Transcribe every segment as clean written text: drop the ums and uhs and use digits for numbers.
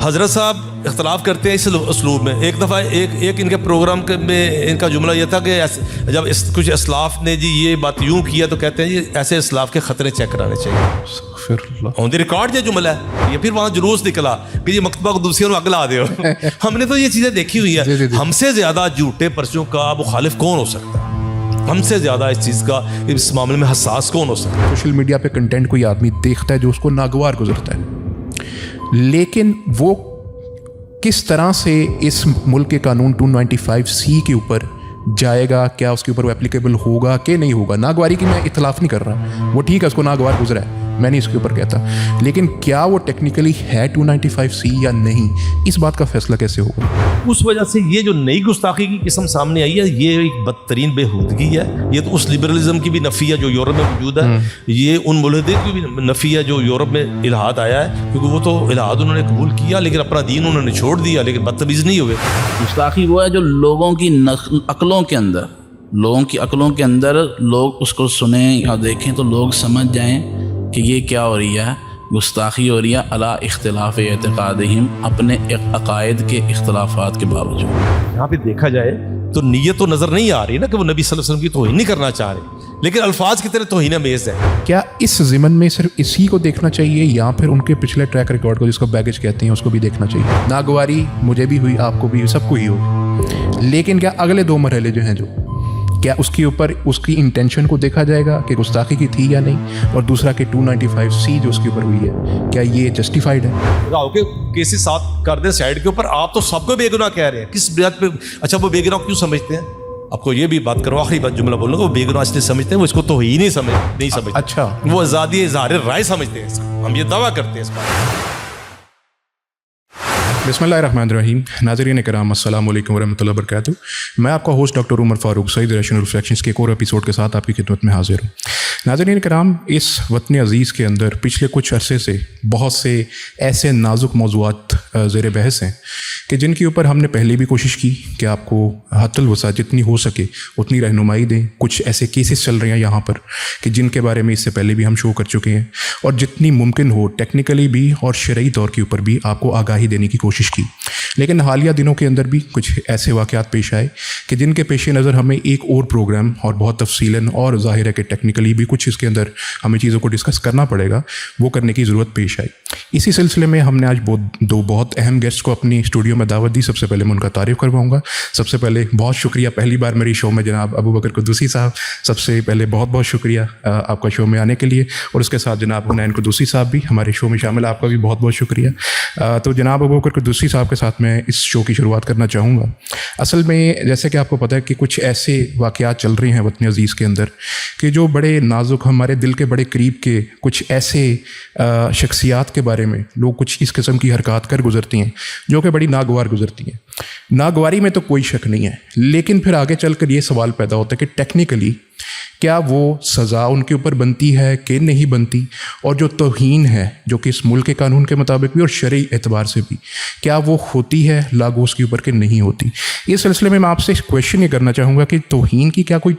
حضرت صاحب اختلاف کرتے ہیں اس اسلوب میں. ایک دفعہ ایک ان کے پروگرام میں ان کا جملہ یہ تھا کہ جب کچھ اسلاف نے جی یہ بات یوں کیا تو کہتے ہیں جی ایسے اسلاف کے خطرے چیک کرانے چاہیے. آن دی ریکارڈ یہ جملہ ہے. یہ پھر وہاں جلوس نکلا کہ یہ مکتبہ کو دوسری اور اگلا دے. ہم نے تو یہ چیزیں دیکھی ہوئی ہیں. ہم سے زیادہ جھوٹے پرچوں کا مخالف کون ہو سکتا ہے؟ ہم سے زیادہ اس چیز کا اس معاملے میں حساس کون ہو سکتا ہے؟ سوشل میڈیا پہ کنٹینٹ کوئی آدمی دیکھتا ہے جو اس کو ناگوار گزرتا ہے، لیکن وہ کس طرح سے اس ملک کے قانون 295C کے اوپر جائے گا، کیا اس کے اوپر وہ اپلیکیبل ہوگا کہ نہیں ہوگا. ناگواری کی میں اختلاف نہیں کر رہا، وہ ٹھیک ہے اس کو ناگوار گزرا ہے، میں نہیں اس کے اوپر کہتا، لیکن کیا وہ ٹیکنیکلی ہے 295C یا نہیں، اس بات کا فیصلہ کیسے ہوگا؟ اس وجہ سے یہ جو نئی گستاخی کی قسم سامنے آئی ہے یہ ایک بدترین بےہودگی ہے. یہ تو اس لبرلزم کی بھی نفی ہے جو یورپ میں موجود ہے. یہ ان ملحدین کی بھی نفی ہے جو یورپ میں الحاد آیا ہے، کیونکہ وہ تو الحاد انہوں نے قبول کیا لیکن اپنا دین انہوں نے چھوڑ دیا، لیکن بدتمیز نہیں ہوئے. گستاخی وہ ہے جو لوگوں کی عقلوں کے اندر لوگ اس کو سنیں یا دیکھیں تو لوگ سمجھ جائیں کہ یہ کیا ہو رہی ہے. گستاخی ہو رہی ہے علی اختلاف اعتقادہم، اپنے عقائد کے اختلافات کے باوجود. یہاں پہ دیکھا جائے تو نیت تو نظر نہیں آ رہی نا کہ وہ نبی صلی اللہ علیہ وسلم کی توہین نہیں کرنا چاہ رہے، لیکن الفاظ کی طرح توہین امیز ہے. کیا اس ضمن میں صرف اسی کو دیکھنا چاہیے یا پھر ان کے پچھلے ٹریک ریکارڈ کو جس کو بیگیج کہتے ہیں اس کو بھی دیکھنا چاہیے؟ ناگواری مجھے بھی ہوئی، آپ کو بھی ہوئی، سب کو ہی ہوئی، لیکن کیا اگلے دو مرحلے جو ہیں کیا اس کے اوپر اس کی انٹینشن کو دیکھا جائے گا کہ گستاخی کی تھی یا نہیں، اور دوسرا کہ 295C جو اس کے اوپر ہوئی ہے کیا یہ جسٹیفائڈ ہے؟ اوکے کیسز ساتھ کر دیں سائڈ کے اوپر، آپ تو سب کو بے گناہ کہہ رہے ہیں، کس بنیاد پہ؟ اچھا وہ بے گناہ کیوں سمجھتے ہیں؟ آپ کو یہ بھی بات کرو، آخری بات جملہ بولوں گا، وہ بے گناہ اس لیے سمجھتے ہیں وہ اس کو توہین نہیں سمجھتے. اچھا وہ آزادی اظہار رائے سمجھتے ہیں اس کو. ہم یہ دعویٰ کرتے ہیں اس بات. بسم اللہ الرحمن الرحیم. ناظرین کرام السلام علیکم ورحمۃ اللہ وبرکاتہ. میں آپ کا ہوسٹ ڈاکٹر عمر فاروق سعید ریشنل ریفلیکشنز کے ایک اور ایپیسوڈ کے ساتھ آپ کی خدمت میں حاضر ہوں. ناظرین کرام، اس وطن عزیز کے اندر پچھلے کچھ عرصے سے بہت سے ایسے نازک موضوعات زیر بحث ہیں کہ جن کے اوپر ہم نے پہلے بھی کوشش کی کہ آپ کو حد الوسع جتنی ہو سکے اتنی رہنمائی دیں. کچھ ایسے کیسز چل رہے ہیں یہاں پر کہ جن کے بارے میں اس سے پہلے بھی ہم شو کر چکے ہیں، اور جتنی ممکن ہو ٹیکنیکلی بھی اور شرعی طور کے اوپر بھی آپ کو آگاہی دینے کی کوشش کی. لیکن حالیہ دنوں کے اندر بھی کچھ ایسے واقعات پیش آئے کہ جن کے پیش نظر ہمیں ایک اور پروگرام اور بہت تفصیلاً اور ظاہر ہے کہ ٹیکنیکلی بھی کچھ اس کے اندر ہمیں چیزوں کو ڈسکس کرنا پڑے گا، وہ کرنے کی ضرورت پیش آئی. اسی سلسلے میں ہم نے آج دو بہت اہم گیسٹ کو اپنی اسٹوڈیو میں دعوت دی. سب سے پہلے میں ان کا تعریف کرواؤں گا. سب سے پہلے بہت شکریہ، پہلی بار میری شو میں جناب ابو بکر قدوسی صاحب، سب سے پہلے بہت بہت شکریہ آپ کا شو میں آنے کے لیے. اور اس کے ساتھ جناب حنین قدوسی صاحب بھی ہمارے شو میں شامل، آپ کا بھی بہت بہت شکریہ. تو جناب ابو بکر قدوسی صاحب کے ساتھ میں اس شو کی شروعات کرنا چاہوں گا. اصل میں جیسے کہ آپ کو پتہ ہے کہ کچھ ایسے واقعات چل رہے ہیں وطن عزیز کے اندر کہ جو بڑے نازک، ہمارے دل کے بڑے قریب کے کچھ ایسے شخصیات کے بارے میں لوگ کچھ اس قسم کی حرکات کر گزرتی ہیں جو کہ بڑی ناگوار گزرتی ہیں. ناگواری میں تو کوئی شک نہیں ہے، لیکن پھر آگے چل کر یہ سوال پیدا ہوتا ہے کہ ٹیکنیکلی کیا وہ سزا ان کے اوپر بنتی ہے کہ نہیں بنتی، اور جو توہین ہے جو کہ اس ملک کے قانون کے مطابق بھی اور شرعی اعتبار سے بھی کیا وہ ہوتی ہے لاگو اس کے اوپر کہ نہیں ہوتی. اس سلسلے میں آپ سے کویشچن یہ کرنا چاہوں گا کہ توہین کی کیا کوئی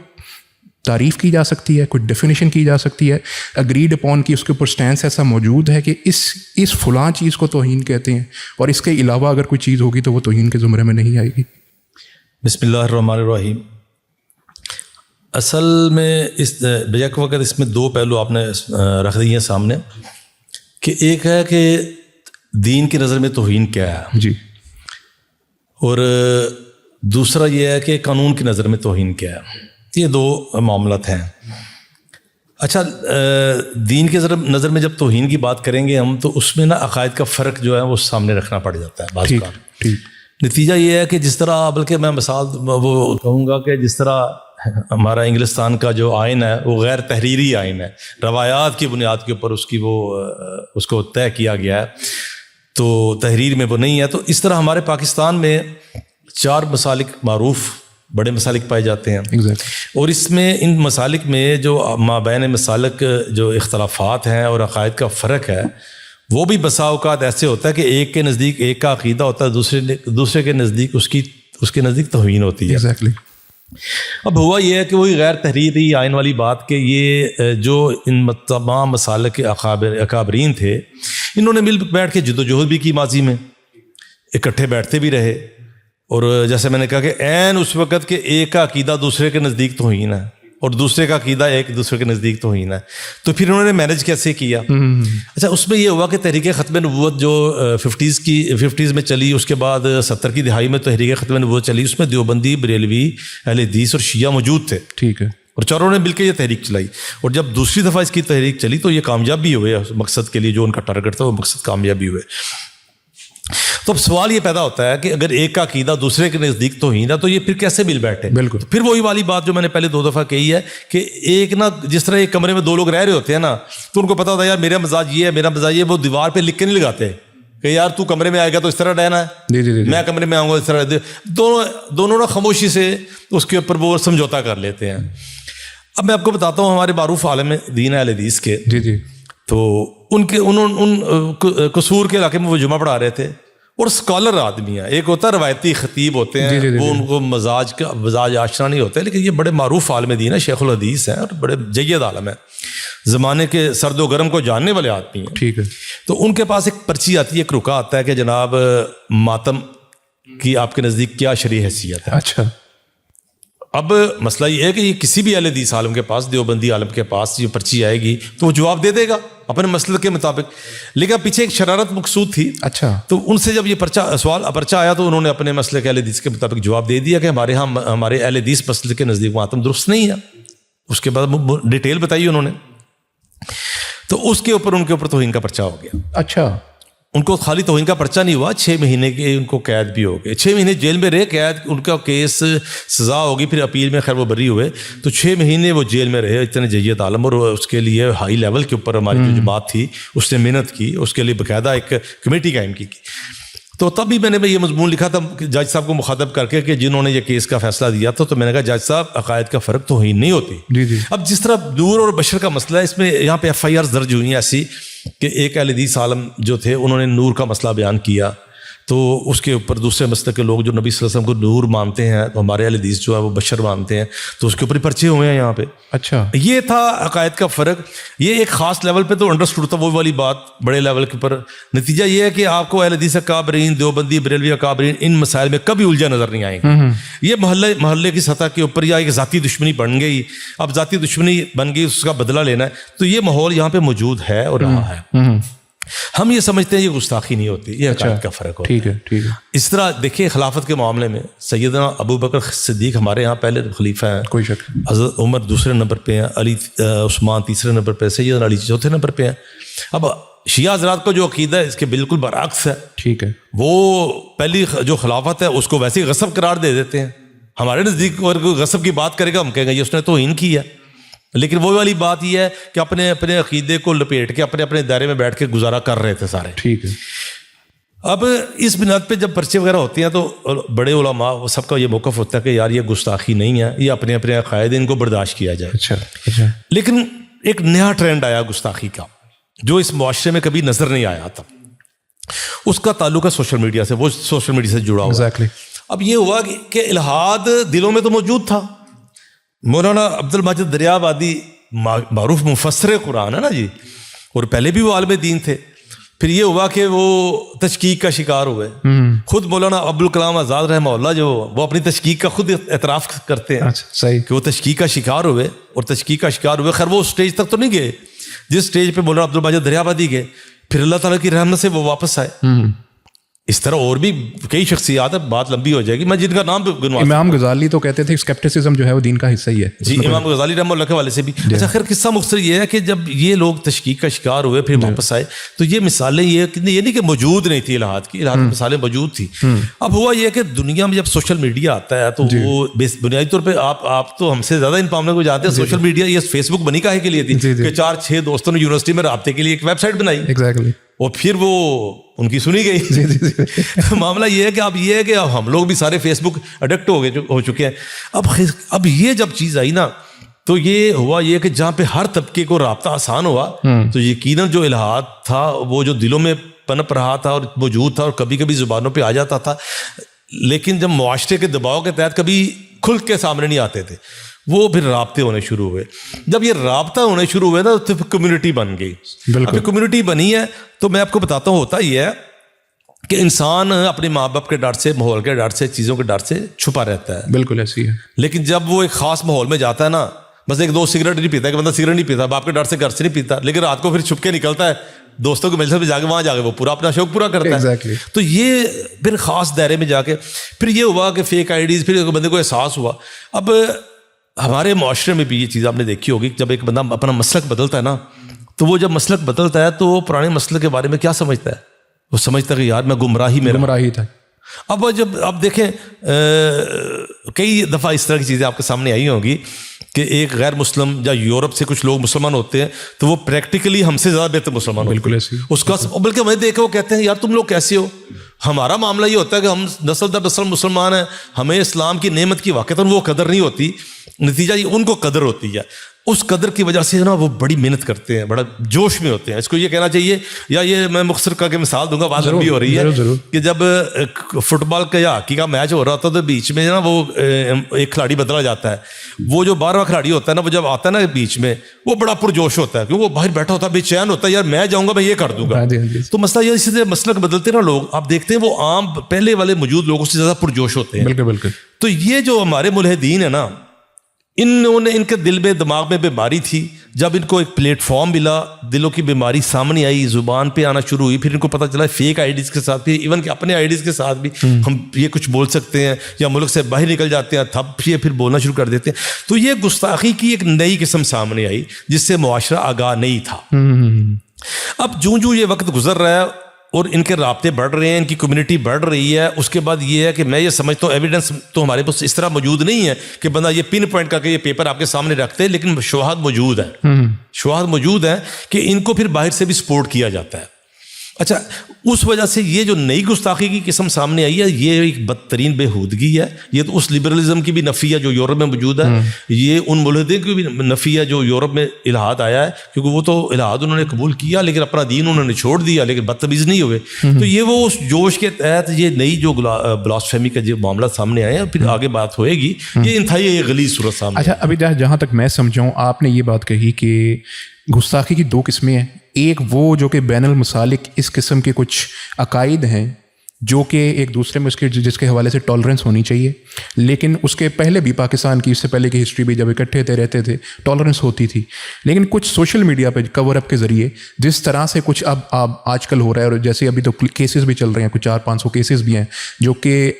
تعریف کی جا سکتی ہے، کوئی ڈیفینیشن کی جا سکتی ہے، اگریڈ اپون کی اس کے اوپر سٹینس ایسا موجود ہے کہ اس فلاں چیز کو توہین کہتے ہیں، اور اس کے علاوہ اگر کوئی چیز ہوگی تو وہ توہین کے زمرے میں نہیں آئے گی؟ بسم اللہ الرحمن الرحیم. اصل میں اس بیک وقت اس میں دو پہلو آپ نے رکھ دیے ہیں سامنے کہ ایک ہے کہ دین کی نظر میں توہین کیا ہے جی، اور دوسرا یہ ہے کہ قانون کی نظر میں توہین کیا ہے. یہ دو معاملات ہیں. اچھا، دین کے نظر میں جب توہین کی بات کریں گے ہم تو اس میں نا عقائد کا فرق جو ہے وہ سامنے رکھنا پڑ جاتا ہے بعض کا. نتیجہ یہ ہے کہ جس طرح، بلکہ میں مثال وہ کہوں گا کہ جس طرح ہمارا انگلستان کا جو آئین ہے وہ غیر تحریری آئین ہے، روایات کی بنیاد کے اوپر اس کو طے کیا گیا ہے، تو تحریر میں وہ نہیں ہے. تو اس طرح ہمارے پاکستان میں 4 مسالک معروف بڑے مسالک پائے جاتے ہیں. اور اس میں ان مسالک میں جو مابین مسالک جو اختلافات ہیں اور عقائد کا فرق ہے وہ بھی بسا اوقات ایسے ہوتا ہے کہ ایک کے نزدیک ایک کا عقیدہ ہوتا ہے، دوسرے کے نزدیک اس کے نزدیک توہین ہوتی ہے. اب ہوا یہ ہے کہ وہی غیر تحریری آئین والی بات کہ یہ جو ان تمام مسالک کے اکابرین تھے انہوں نے مل بیٹھ کے جدوجہد بھی کی ماضی میں، اکٹھے بیٹھتے بھی رہے, اور جیسے میں نے کہا کہ عین اس وقت کہ ایک کا عقیدہ دوسرے کے نزدیک توہین ہے اور دوسرے کا عقیدہ ایک دوسرے کے نزدیک توہین ہے, تو پھر انہوں نے مینج کیسے کیا؟ اچھا, اس میں یہ ہوا کہ تحریک ختم نبوت جو 50s میں چلی, اس کے بعد 70 کی دہائی میں تحریک ختم نبوت چلی, اس میں دیوبندی, بریلوی, اہل حدیث اور شیعہ موجود تھے. ٹھیک ہے. اور چاروں نے مل کے یہ تحریک چلائی, اور جب دوسری دفعہ اس کی تحریک چلی تو یہ کامیاب بھی ہوئے مقصد کے لیے, جو ان کا ٹارگٹ تھا وہ مقصد کامیاب بھی ہوئے. تو اب سوال یہ پیدا ہوتا ہے کہ اگر ایک کا عقیدہ دوسرے کے نزدیک توہین ہے تو یہ پھر کیسے مل بیٹھے؟ بالکل. پھر وہی والی بات جو میں نے پہلے 2 دفعہ کہی ہے کہ ایک نا, جس طرح ایک کمرے میں 2 لوگ رہ رہے ہوتے ہیں نا, تو ان کو پتا ہوتا ہے یار میرا مزاج یہ ہے, میرا مزاج یہ, وہ دیوار پہ لکھ کے نہیں لگاتے کہ یار تو کمرے میں آئے گا تو اس طرح رہنا ہے, میں کمرے میں آؤں گا اس طرح. دونوں نا خاموشی سے اس کے اوپر وہ سمجھوتا کر لیتے ہیں. اب میں آپ کو بتاتا ہوں, ہمارے معروف عالم دین اہل حدیث کے, تو ان قصور کے علاقے میں وہ جمعہ پڑھا رہے تھے, اور اسکالر آدمی ہیں. ایک ہوتا ہے روایتی خطیب ہوتے ہیں, وہ ان کو مزاج آشنا نہیں ہوتے, لیکن یہ بڑے معروف عالم دین ہیں, شیخ الحدیث ہیں, اور بڑے جید عالم ہیں, زمانے کے سرد و گرم کو جاننے والے آدمی ہیں. ٹھیک ہے. تو ان کے پاس ایک پرچی آتی ہے, ایک رکا آتا ہے کہ جناب ماتم کی آپ کے نزدیک کیا شرعی حیثیت ہے. اچھا. اب مسئلہ یہ ہے کہ یہ کسی بھی اہل حدیث عالم کے پاس, دیوبندی عالم کے پاس یہ پرچی آئے گی تو وہ جواب دے دے گا اپنے مسئلے کے مطابق, لیکن پیچھے ایک شرارت مقصود تھی. اچھا. تو ان سے جب یہ پرچہ آیا تو انہوں نے اپنے مسئلے کے اہل حدیث کے مطابق جواب دے دیا کہ ہمارے اہل حدیث مسئلے کے نزدیک ماتم درست نہیں ہے. اس کے بعد ڈیٹیل بتائی انہوں نے, تو اس کے اوپر ان کے اوپر توہین کا پرچہ ہو گیا. اچھا. ان کو خالی توہین کا پرچہ نہیں ہوا, 6 مہینے کے ان کو قید بھی ہو گئے, 6 مہینے جیل میں رہے, قید ان کا کیس سزا ہوگی, پھر اپیل میں خیر وہ بری ہوئے, تو 6 مہینے وہ جیل میں رہے. اتنے جید عالم, اور اس کے لیے ہائی لیول کے اوپر ہماری جو جماعت تھی اس نے محنت کی, اس کے لیے باقاعدہ ایک کمیٹی قائم کی. تو تب بھی میں نے یہ مضمون لکھا تھا جج صاحب کو مخاطب کر کے کہ جنہوں نے یہ کیس کا فیصلہ دیا تھا, تو میں نے کہا جج صاحب عقائد کا فرق توہین نہیں ہوتی. اب جس طرح نور اور بشر کا مسئلہ ہے, اس میں یہاں پہ FIR درج ہوئی ہیں ایسی کہ ایک اہل حدیث عالم جو تھے انہوں نے نور کا مسئلہ بیان کیا, تو اس کے اوپر دوسرے مسلک کے لوگ جو نبی صلی اللہ علیہ وسلم کو نور مانتے ہیں, تو ہمارے اہل حدیث جو ہے وہ بشر مانتے ہیں, تو اس کے اوپر پرچے ہوئے ہیں یہاں پہ. اچھا. یہ تھا عقائد کا فرق. یہ ایک خاص لیول پہ تو انڈرسٹوڈ تھا, وہ والی بات بڑے لیول کے اوپر. نتیجہ یہ ہے کہ آپ کو اہل حدیث اکابرین, دیوبندی, بریلوی اکابرین, ان مسائل میں کبھی الجھا نظر نہیں آئے گا. یہ محلے کی سطح کے اوپر یا ایک ذاتی دشمنی بن گئی, اب ذاتی دشمنی بن گئی, اس کا بدلہ لینا ہے, تو یہ ماحول یہاں پہ موجود ہے اور رہا ہے. ہم یہ سمجھتے ہیں یہ گستاخی نہیں ہوتی, یہ عقائد کا فرق ہوتا ہے. ٹھیک ہے. ٹھیک ہے. اس طرح دیکھیں خلافت کے معاملے میں سیدنا ابو بکر صدیق ہمارے یہاں پہلے خلیفہ ہیں, کوئی شک. حضرت عمر دوسرے نمبر پہ ہیں, عثمان تیسرے نمبر پہ, سیدنا علی چوتھے نمبر پہ ہیں. اب شیعہ حضرات کا جو عقیدہ ہے اس کے بالکل برعکس ہے. ٹھیک ہے. وہ پہلی جو خلافت ہے اس کو ویسے ہی غصب قرار دے دیتے ہیں. ہمارے نزدیک اگر کوئی غصب کی بات کرے گا ہم کہیں گے یہ اس نے توہین کی ہے, لیکن وہ والی بات یہ ہے کہ اپنے عقیدے کو لپیٹ کے اپنے دائرے میں بیٹھ کے گزارا کر رہے تھے سارے. ٹھیک ہے. اب اس بنیاد پہ جب پرچے وغیرہ ہوتے ہیں تو بڑے علماء وہ سب کا یہ موقف ہوتا ہے کہ یار یہ گستاخی نہیں ہے, یہ اپنے عقائد ان کو برداشت کیا جائے. اچھا. لیکن ایک نیا ٹرینڈ آیا گستاخی کا جو اس معاشرے میں کبھی نظر نہیں آیا تھا. اس کا تعلق ہے سوشل میڈیا سے, وہ سوشل میڈیا سے جڑا ہوا. اب یہ ہوا کہ الہاد دلوں میں تو موجود تھا. مولانا عبد الماجد دریابادی معروف مفسر قرآن ہے نا جی, اور پہلے بھی وہ عالم دین تھے. پھر یہ ہوا کہ وہ تشکیک کا شکار ہوئے. خود مولانا ابوالکلام آزاد رحمہ اللہ جو وہ اپنی تشکیک کا خود اعتراف کرتے ہیں کہ وہ تشکیک کا شکار ہوئے اور تشکیک کا شکار ہوئے. خیر وہ اسٹیج تک تو نہیں گئے جس اسٹیج پہ مولانا عبد الماجد دریابادی گئے, پھر اللہ تعالیٰ کی رحمت سے وہ واپس آئے. اس طرح اور بھی کئی شخصیات ہیں, بات لمبی ہو جائے گی, میں جن کا نام گنوا. امام غزالی تو کہتے تھے اسکیپٹسزم جو ہے وہ دین کا حصہ ہی ہے. جی امام غزالی رحمہ اللہ کے والے سے بھی. اچھا خیر قصہ مختصر یہ ہے کہ جب یہ لوگ تشکیک کا شکار ہوئے پھر واپس آئے تو یہ مثالیں یہ نہیں کہ موجود نہیں تھی الہاد کی, الہاد کی مثالیں موجود تھی. اب ہوا یہ کہ دنیا میں جب سوشل میڈیا آتا ہے تو وہ بنیادی طور پہ آپ تو ہم سے زیادہ ان معاملوں کو جانتے ہیں. سوشل میڈیا یہ فیس بک بنی کاہے کے لیے تھی کہ 4-6 دوستوں نے یونیورسٹی میں رابطے کے لیے ایک ویب سائٹ بنائی, اور پھر وہ ان کی سنی گئی. معاملہ یہ ہے کہ اب ہم لوگ بھی سارے فیس بک اڈکٹ ہو چکے ہیں. اب یہ جب چیز آئی نا تو یہ ہوا یہ کہ جہاں پہ ہر طبقے کو رابطہ آسان ہوا تو یقیناً جو الہاد تھا وہ جو دلوں میں پنپ رہا تھا اور موجود تھا اور کبھی کبھی زبانوں پہ آ جاتا تھا, لیکن جب معاشرے کے دباؤ کے تحت کبھی کھل کے سامنے نہیں آتے تھے, وہ پھر رابطے ہونے شروع ہوئے. جب یہ رابطہ ہونے شروع ہوئے نا تو کمیونٹی بن گئی. اب کمیونٹی بنی ہے تو میں آپ کو بتاتا ہوں ہوتا یہ ہے کہ انسان اپنے ماں باپ کے ڈر سے, ماحول کے ڈر سے, چیزوں کے ڈر سے چھپا رہتا ہے. بالکل ایسی ہے. لیکن جب وہ ایک خاص ماحول میں جاتا ہے نا, بس ایک دو سگریٹ نہیں پیتا, کہ بندہ سگریٹ نہیں پیتا, باپ کے ڈر سے گھر سے نہیں پیتا, لیکن رات کو پھر چھپ کے نکلتا ہے دوستوں کے مجلس میں جا کے, وہاں جا کے وہ پورا اپنا شوق پورا کرتا ہے. تو یہ پھر خاص دائرے میں جا کے پھر یہ ہوا کہ فیک آئی ڈیز, پھر بندے کو احساس ہوا. اب ہمارے معاشرے میں بھی یہ چیز آپ نے دیکھی ہوگی, جب ایک بندہ اپنا مسلک بدلتا ہے نا, تو وہ جب مسلک بدلتا ہے تو وہ پرانے مسلک کے بارے میں کیا سمجھتا ہے, وہ سمجھتا ہے کہ یار میں گمراہی تھا. اب دیکھیں کئی دفعہ اس طرح کی چیزیں آپ کے سامنے آئی ہوں گی کہ ایک غیر مسلم یا یورپ سے کچھ لوگ مسلمان ہوتے ہیں تو وہ پریکٹیکلی ہم سے زیادہ بہتر مسلمان بالکل ہوتے ہیں. اس کا بلکہ ہمیں دیکھ کے وہ کہتے ہیں یار تم لوگ کیسے ہو. ہمارا معاملہ یہ ہوتا ہے کہ ہم نسل در نسل مسلمان ہیں, ہمیں اسلام کی نعمت کی واقعتاً وہ قدر نہیں ہوتی, نتیجہ یہ ان کو قدر ہوتی ہے. اس قدر کی وجہ سے نا وہ بڑی محنت کرتے ہیں, بڑا جوش میں ہوتے ہیں. اس کو یہ کہنا چاہیے, یا یہ میں مختصر کر کے مثال دوں گا, بات لمبی ہو رہی ہے, کہ جب فٹ بال کا یا ہاکی کا میچ ہو رہا ہوتا ہے تو بیچ میں نا وہ ایک کھلاڑی بدلا جاتا ہے. وہ جو 12واں کھلاڑی ہوتا ہے نا, وہ جب آتا ہے نا بیچ میں, وہ بڑا پرجوش ہوتا ہے, کیونکہ وہ باہر بیٹھا ہوتا ہے, بے چین ہوتا ہے, یار میں جاؤں گا, میں یہ کر دوں گا. تو مسئلہ یہ اسی سے مسلک بدلتے نا لوگ, آپ دیکھتے ہیں وہ عام پہلے والے موجود لوگوں سے زیادہ پرجوش ہوتے ہیں. بالکل. تو یہ جو ہمارے ملحدین ہیں نا, انہوں نے, ان کے دل میں دماغ میں بیماری تھی. جب ان کو ایک پلیٹ فارم ملا, دلوں کی بیماری سامنے آئی, زبان پہ آنا شروع ہوئی, پھر ان کو پتہ چلا فیک آئی ڈیز کے ساتھ بھی, ایون کہ اپنے آئی ڈیز کے ساتھ بھی ہم یہ کچھ بول سکتے ہیں, یا ملک سے باہر نکل جاتے ہیں تب یہ پھر بولنا شروع کر دیتے ہیں. تو یہ گستاخی کی ایک نئی قسم سامنے آئی جس سے معاشرہ آگاہ نہیں تھا. اب جو یہ وقت گزر رہا ہے اور ان کے رابطے بڑھ رہے ہیں, ان کی کمیونٹی بڑھ رہی ہے, اس کے بعد یہ ہے کہ میں یہ سمجھتا ہوں ایویڈنس تو ہمارے پاس اس طرح موجود نہیں ہے کہ بندہ یہ پن پوائنٹ کر کے یہ پیپر آپ کے سامنے رکھتے ہیں, لیکن شواہد موجود ہیں, شواہد موجود ہیں کہ ان کو پھر باہر سے بھی سپورٹ کیا جاتا ہے. اچھا, اس وجہ سے یہ جو نئی گستاخی کی قسم سامنے آئی ہے, یہ ایک بدترین بےہودگی ہے. یہ تو اس لبرلزم کی بھی نفی ہے جو یورپ میں موجود ہے, یہ ان ملحدین کی بھی نفی ہے جو یورپ میں الحاد آیا ہے, کیونکہ وہ تو الحاد انہوں نے قبول کیا لیکن اپنا دین انہوں نے چھوڑ دیا, لیکن بدتمیز نہیں ہوئے. تو یہ وہ اس جوش کے تحت یہ نئی جو بلاسفیمی کا جو معاملہ سامنے آیا ہے, پھر آگے بات ہوئے گی, یہ انتہائی غلیظ صورت سامنے. اچھا, ابھی جہاں تک میں سمجھاؤں, آپ نے یہ بات کہی کہ گستاخی کی دو قسمیں ہیں. ایک وہ جو کہ بین المسالک اس قسم کے کچھ عقائد ہیں جو کہ ایک دوسرے میں جس کے حوالے سے ٹالرنس ہونی چاہیے, لیکن اس کے پہلے بھی پاکستان کی اس سے پہلے کی ہسٹری بھی جب اکٹھے رہتے تھے ٹالرنس ہوتی تھی. لیکن کچھ سوشل میڈیا پہ کور اپ کے ذریعے جس طرح سے کچھ اب آج کل ہو رہا ہے, اور جیسے ابھی تو کیسز بھی چل رہے ہیں, کچھ 400-500 کیسز بھی ہیں جو کہ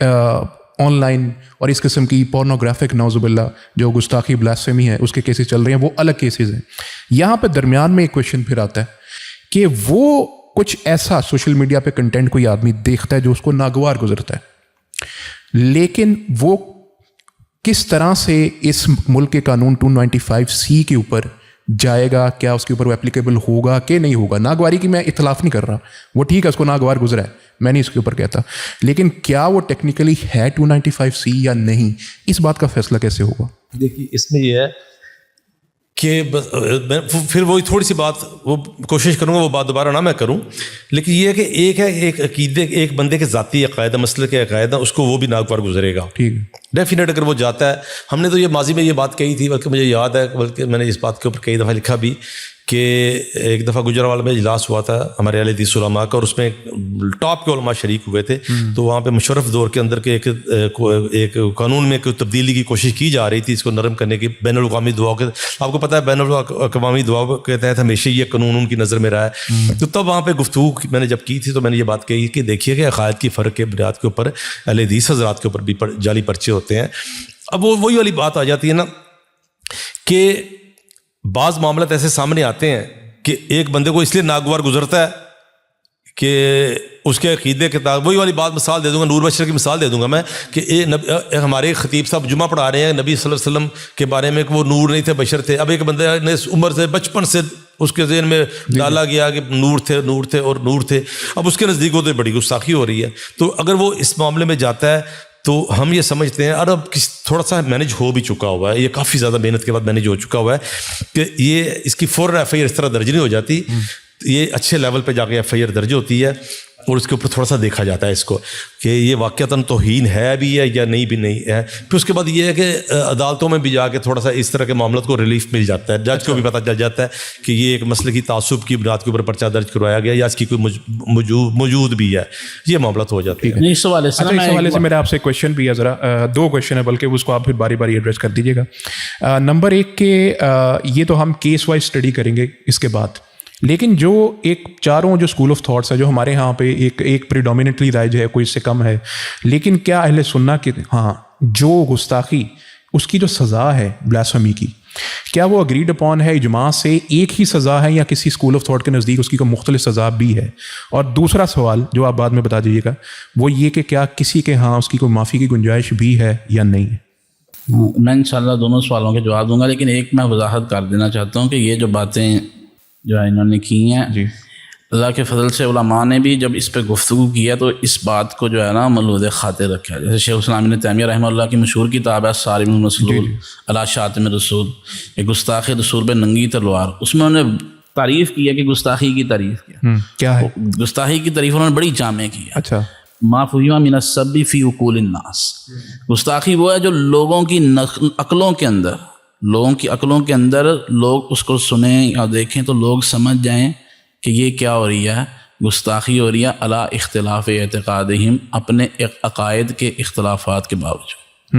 آن لائن اور اس قسم کی پورنوگرافک نعوذ باللہ جو گستاخی بلاسفیمی ہے اس کے کیسز چل رہے ہیں, وہ الگ کیسز ہیں. یہاں پہ درمیان میں ایک کویشچن پھر آتا ہے کہ وہ کچھ ایسا سوشل میڈیا پہ کنٹینٹ کوئی آدمی دیکھتا ہے جو اس کو ناگوار گزرتا ہے, لیکن وہ کس طرح سے اس ملک کے قانون 295C کے اوپر جائے گا, کیا اس کے اوپر وہ اپلیکیبل ہوگا کہ نہیں ہوگا. ناگواری کی میں اختلاف نہیں کر رہا, وہ ٹھیک ہے اس کو ناگوار گزرا ہے, میں نہیں اس کے اوپر کہتا, لیکن کیا وہ ٹیکنیکلی ہے 295C یا نہیں, اس بات کا فیصلہ کیسے ہوگا؟ دیکھیے اس میں یہ ہے کہ پھر وہی تھوڑی سی بات وہ کوشش کروں گا وہ بات دوبارہ نہ میں کروں, لیکن یہ ہے کہ ایک ہے ایک عقیدے, ایک بندے کے ذاتی عقائد مسئلے کے عقائد اس کو وہ بھی ناگوار گزرے گا, ٹھیک ہے, ڈیفینیٹ. اگر وہ جاتا ہے, ہم نے تو یہ ماضی میں یہ بات کہی تھی, بلکہ مجھے یاد ہے, بلکہ میں نے اس بات کے اوپر کئی دفعہ لکھا بھی کہ ایک دفعہ گجرانوالہ میں اجلاس ہوا تھا ہمارے اہل حدیث علماء کا, اور اس میں ٹاپ کے علماء شریک ہوئے تھے. تو وہاں پہ مشرف دور کے اندر کے ایک قانون میں کوئی تبدیلی کی کوشش کی جا رہی تھی, اس کو نرم کرنے کی, بین الاقوامی دعاؤں کے, آپ کو پتہ ہے بین الاقوامی دعاؤں کے تحت ہمیشہ یہ قانون ان کی نظر میں رہا ہے. تو تب وہاں پہ گفتگو میں نے جب کی تھی تو میں نے یہ بات کہی کہ دیکھیے کہ عقائد کی فرق کے بنیاد کے اوپر اہل حدیث حضرات کے اوپر بھی جعلی پرچے ہوتے ہیں. اب وہ وہی والی بات آ جاتی ہے نا کہ بعض معاملات ایسے سامنے آتے ہیں کہ ایک بندے کو اس لیے ناگوار گزرتا ہے کہ اس کے عقیدے کے تحت, وہی والی بات مثال دے دوں گا, نور بشر کی مثال دے دوں گا میں, کہ ہمارے خطیب صاحب جمعہ پڑھا رہے ہیں نبی صلی اللہ علیہ وسلم کے بارے میں کہ وہ نور نہیں تھے, بشر تھے. اب ایک بندے نے عمر سے بچپن سے اس کے ذہن میں ڈالا گیا کہ نور تھے اور نور تھے. اب اس کے نزدیک وہ تو بڑی گستاخی ہو رہی ہے. تو اگر وہ اس معاملے میں جاتا ہے تو ہم یہ سمجھتے ہیں, اور اب تھوڑا سا مینیج ہو بھی چکا ہوا ہے, یہ کافی زیادہ محنت کے بعد مینیج ہو چکا ہوا ہے کہ یہ اس کی فوراً ایف آئی آر اس طرح درج نہیں ہو جاتی, یہ اچھے لیول پہ جا کے ایف آئی آر درج ہوتی ہے. اور اس کے اوپر تھوڑا سا دیکھا جاتا ہے اس کو کہ یہ واقعتاً توہین ہے بھی ہے یا نہیں بھی نہیں ہے. پھر اس کے بعد یہ ہے کہ عدالتوں میں بھی جا کے تھوڑا سا اس طرح کے معاملات کو ریلیف مل جاتا ہے, جج کو بھی پتہ چل جاتا ہے کہ یہ ایک مسئلے کی تعصب کی بنیاد کے اوپر پرچہ درج کروایا گیا یا اس کی کوئی موجود بھی ہے, یہ معاملات ہو جاتے ہیں. اس حوالے سے اچھا, اس حوالے سے میرا آپ سے کویشچن بھی ہے, ذرا 2 کویشچن ہے بلکہ اس کو آپ پھر باری باری ایڈریس کر دیجیے گا. نمبر 1 کہ یہ تو ہم کیس وائز اسٹڈی کریں گے اس کے بعد, لیکن جو ایک چاروں جو اسکول آف تھاٹس ہے جو ہمارے ہاں پہ ایک پریڈومیننٹلی رائج ہے, کوئی اس سے کم ہے, لیکن کیا اہل سننا کہ ہاں جو گستاخی اس کی جو سزا ہے بلاسفیمی کی, کیا وہ اگریڈ اپون ہے اجماع سے, ایک ہی سزا ہے یا کسی اسکول آف تھاٹ کے نزدیک اس کی کوئی مختلف سزا بھی ہے؟ اور دوسرا سوال جو آپ بعد میں بتا دیجیے گا وہ یہ کہ کیا کسی کے ہاں اس کی کوئی معافی کی گنجائش بھی ہے یا نہیں ہے؟ میں انشاءاللہ دونوں سوالوں کے جواب دوں گا, لیکن ایک میں وضاحت کر دینا چاہتا ہوں کہ یہ جو باتیں جو انہوں نے کی ہیں جی, اللہ کے فضل سے علماء نے بھی جب اس پہ گفتگو کی ہے تو اس بات کو جو ہے نا ملحوظ خاطر رکھا ہے. جیسے شیخ الاسلام ابن تیمیہ رحمہ اللہ کی مشہور کتاب ہے صارم المسلول علی شاتم رسول, یہ گستاخی رسول پہ ننگی تلوار, اس میں انہوں نے تعریف کی ہے کہ گستاخی کی تعریف کیا ہے گستاخی کی تعریف انہوں نے بڑی جامع کی ہے. اچھا, ما فہم من السب فی عقول الناس, گستاخی وہ ہے جو لوگوں کی عقلوں کی عقلوں کے اندر لوگ اس کو سنیں یا دیکھیں تو لوگ سمجھ جائیں کہ یہ کیا ہو رہی ہے, گستاخی ہو رہی ہے علی اختلاف اعتقادہم, اپنے عقائد کے اختلافات کے باوجود,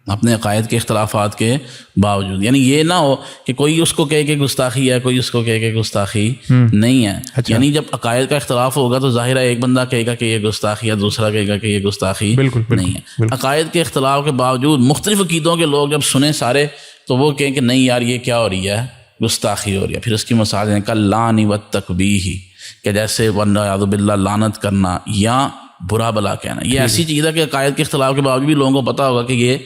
اپنے عقائد کے اختلافات کے باوجود. یعنی یہ نہ ہو کہ کوئی اس کو کہے کہ گستاخی ہے, کوئی اس کو کہے کہ گستاخی نہیں ہے. یعنی جب عقائد کا اختلاف ہوگا تو ظاہر ہے ایک بندہ کہے گا کہ یہ گستاخی ہے, دوسرا کہے گا کہ یہ گستاخی نہیں ہے. عقائد کے اختلاف کے باوجود مختلف عقیدوں کے لوگ جب سنیں سارے تو وہ کہیں کہ نہیں یار یہ کیا ہو رہی ہے, گستاخی ہو رہی ہے. پھر اس کی مثال ہے کاللعن والتقبیح, کہ جیسے والعیاذ باللہ لعنت کرنا یا برا بلا کہنا, یہ ایسی چیز ہے کہ عقائد کے اختلاف کے باوجود بھی لوگوں کو پتہ ہوگا کہ یہ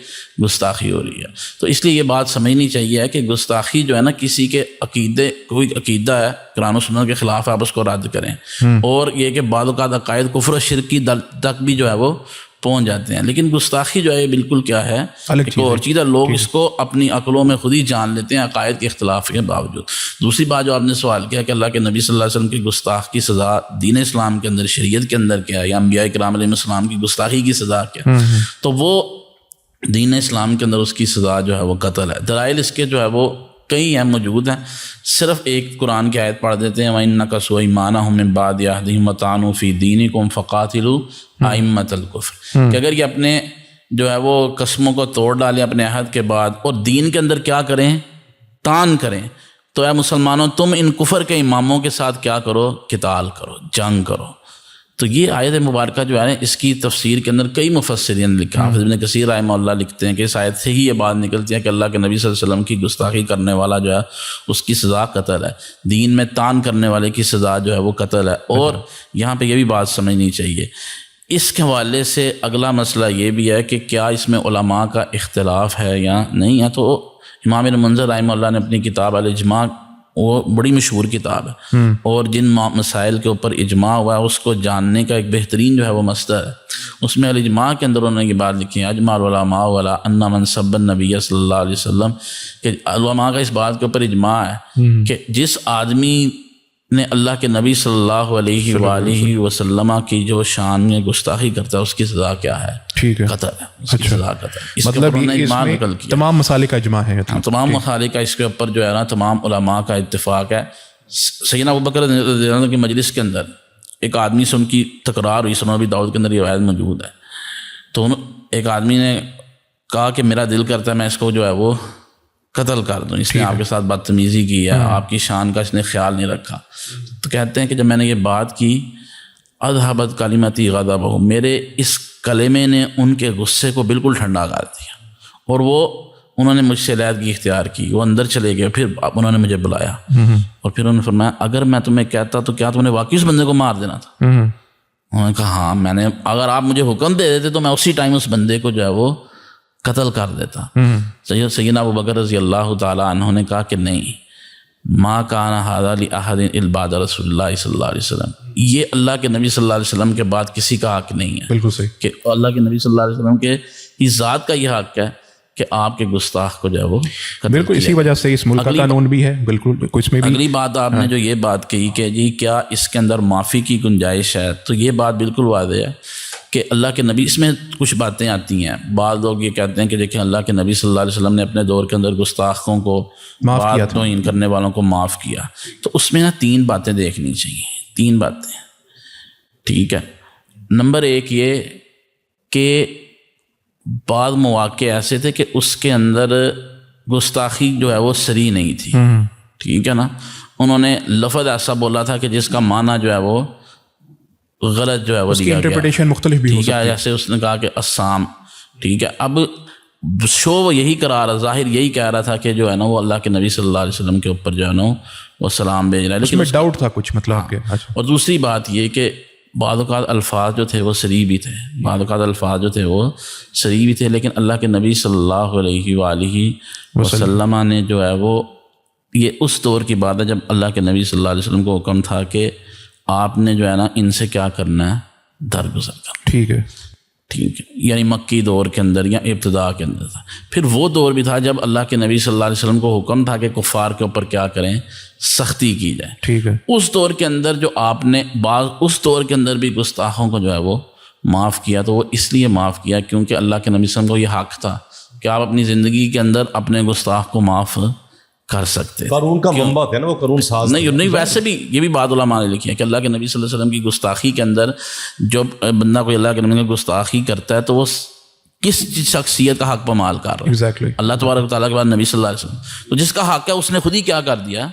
گستاخی ہو رہی ہے. تو اس لیے یہ بات سمجھنی چاہیے کہ گستاخی جو ہے نا کسی کے عقیدے, کوئی عقیدہ ہے قرآن و سنت کے خلاف آپ اس کو رد کریں, اور یہ کہ بعض اوقات عقائد کفر و شرک کی تک بھی جو ہے وہ پہنچ جاتے ہیں. لیکن گستاخی جو ہے یہ بالکل کیا ہے, ایک اور چیز ہے. لوگ اس کو اپنی عقلوں میں خود ہی جان لیتے ہیں عقائد کے اختلاف کے باوجود. دوسری بات جو آپ نے سوال کیا کہ اللہ کے نبی صلی اللہ علیہ وسلم کی گستاخ کی سزا دین اسلام کے اندر, شریعت کے اندر کیا ہے, یا انبیاء کرام علیہ السلام کی گستاخی کی سزا کیا ہے, تو وہ دین اسلام کے اندر اس کی سزا جو ہے وہ قتل ہے. دلائل اس کے جو ہے وہ کئی ہیں, موجود ہیں. صرف ایک قرآن کی آیت پڑھ دیتے ہیں, وَإِن نَكَثُوا أَيْمَانَهُم مِّن بَعْدِ عَهْدِهِمْ وَطَعَنُوا فِي دِينِكُمْ فَقَاتِلُوا أَئِمَّةَ الْكُفْرِ, کہ اگر یہ اپنے جو ہے وہ قسموں کو توڑ ڈالیں اپنے عہد کے بعد اور دین کے اندر کیا کریں, طعن کریں, تو اے مسلمانوں تم ان کفر کے اماموں کے ساتھ کیا کرو, قتال کرو, جنگ کرو. تو یہ آیت مبارکہ جو ہے اس کی تفسیر کے اندر کئی مفسرین نے لکھا. حافظ ابن کثیر رحمہ اللہ لکھتے ہیں کہ اس آیت سے ہی یہ بات نکلتی ہے کہ اللہ کے نبی صلی اللہ علیہ وسلم کی گستاخی کرنے والا جو ہے اس کی سزا قتل ہے, دین میں طعن کرنے والے کی سزا جو ہے وہ قتل ہے. اور یہاں پہ یہ بھی بات سمجھنی چاہیے, اس کے حوالے سے اگلا مسئلہ یہ بھی ہے کہ کیا اس میں علماء کا اختلاف ہے یا نہیں ہے. تو امام ابن منذر رحمہ اللہ نے اپنی کتاب الاجماع, وہ بڑی مشہور کتاب ہے, اور جن مسائل کے اوپر اجماع ہوا ہے اس کو جاننے کا ایک بہترین جو ہے وہ مصدر ہے. اس میں الاجماع کے اندر انہوں نے یہ بات لکھی ہے, اجماع العلماء ولا ان من سب النبی صلی اللہ علیہ وسلم, کہ علماء کا اس بات کے اوپر اجماع ہے کہ جس آدمی نے اللہ کے نبی صلی اللہ علیہ وآلہ وسلم کی جو شان میں گستاخی کرتا ہے اس کی سزا کیا ہے, ٹھیک ہے, قتل ہے, اس کی سزا قتل ہے. مطلب تمام مسالے کا اجماع ہے, تمام مسالے کا اس کے اوپر جو ہے نا تمام علماء کا اتفاق ہے. سیدنا ابوبکر رضی اللہ عنہ کی مجلس کے اندر ایک آدمی سے ان کی تکرار ہوئی, سنن ابی داؤد کے اندر یہ روایت موجود ہے. تو ایک آدمی نے کہا کہ میرا دل کرتا ہے میں اس کو جو ہے وہ قتل کر دوں, اس نے آپ کے ساتھ بدتمیزی کی ہے, آپ کی شان کا اس نے خیال نہیں رکھا. تو کہتے ہیں کہ جب میں نے یہ بات کی, اذهبت کلمتی غضبہ, میرے اس کلمے نے ان کے غصے کو بالکل ٹھنڈا کر دیا, اور وہ انہوں نے مجھ سے علیحدگی اختیار کی, وہ اندر چلے گئے. پھر انہوں نے مجھے بلایا اور پھر انہوں نے فرمایا اگر میں تمہیں کہتا تو کیا تم نے واقعی اس بندے کو مار دینا تھا؟ انہوں نے کہا ہاں, میں نے, اگر آپ مجھے حکم دے دیتے تو میں اسی ٹائم اس بندے کو جو ہے وہ قتل کر دیتا. سیدنا ابوبکر رضی اللہ تعالیٰ عنہ نے کہا کہ نہیں, ما کان ھذا لأحد الا بعد رسول اللہ صلی اللہ علیہ وسلم, یہ اللہ کے نبی صلی اللہ علیہ وسلم کے بعد کسی کا حق نہیں ہے. بالکل صحیح, کہ اللہ کے نبی صلی اللہ علیہ وسلم کے اس ذات کا یہ حق ہے کہ آپ کے گستاخ کو جو ہے وہ قتل بالکل کیا اسی وجہ سے اس ملک کا قانون بھی ہے. بالکل اس میں بھی اگلی بات آپ نے جو یہ بات کہی کہ جی کیا اس کے اندر معافی کی گنجائش ہے, تو یہ بات بالکل واضح ہے کہ اللہ کے نبی, اس میں کچھ باتیں آتی ہیں. بعض لوگ یہ کہتے ہیں کہ دیکھیں اللہ کے نبی صلی اللہ علیہ وسلم نے اپنے دور کے اندر گستاخوں کو, بات توہین کرنے والوں کو معاف کیا. تو اس میں نا 3 باتیں دیکھنی چاہیے, 3 باتیں, ٹھیک ہے. نمبر 1 یہ کہ بعض مواقع ایسے تھے کہ اس کے اندر گستاخی جو ہے وہ صریح نہیں تھی, ٹھیک ہے نا. انہوں نے لفظ ایسا بولا تھا کہ جس کا معنی جو ہے وہ غلط جو ہے وہ دیا گیا, مختلف بھی ہو ٹھیک ہے. جیسے اس نے کہا کہ اسام, ٹھیک ہے. اب شو وہ یہی کرا رہا, ظاہر یہی کہہ رہا تھا کہ جو ہے نا وہ اللہ کے نبی صلی اللہ علیہ وسلم کے اوپر جو ہے نا وہ سلام بھیج رہا ہے, لیکن اس میں ڈاؤٹ تھا کچھ مطلب آپ کے. اور دوسری بات یہ کہ بعض اوقات الفاظ جو تھے وہ صریح بھی تھے, بعض اوقات الفاظ جو تھے وہ صریح بھی تھے, لیکن اللہ کے نبی صلی اللہ علیہ وآلہ وسلم نے جو ہے وہ, یہ اس دور کی بات ہے جب اللہ کے نبی صلی اللہ علیہ وسلم کو حکم تھا کہ آپ نے جو ہے نا ان سے کیا کرنا ہے, درگزر کرنا, ٹھیک ہے, ٹھیک ہے. یعنی مکی دور کے اندر یا ابتدا کے اندر تھا. پھر وہ دور بھی تھا جب اللہ کے نبی صلی اللہ علیہ وسلم کو حکم تھا کہ کفار کے اوپر کیا کریں, سختی کی جائے, ٹھیک ہے. اس دور کے اندر جو آپ نے اس دور کے اندر بھی گستاخوں کو جو ہے وہ معاف کیا, تو وہ اس لیے معاف کیا کیونکہ اللہ کے نبی صلی اللہ علیہ وسلم کو یہ حق تھا کہ آپ اپنی زندگی کے اندر اپنے گستاخ کو معاف کر سکتے. قانون کا منبع ہے نا وہ, قانون ساز نہیں, ویسے بھی یہ بھی بات علماء نے لکھی ہے کہ اللہ کے نبی صلی اللہ علیہ وسلم کی گستاخی کے اندر جو بندہ کوئی اللہ کے نبی کی گستاخی کرتا ہے تو وہ کس شخصیت کا حق پامال کر رہا ہے, Exactly. اللہ تبارک و تعالیٰ کے بعد نبی صلی اللہ علیہ وسلم. تو جس کا حق ہے اس نے خود ہی کیا کر دیا,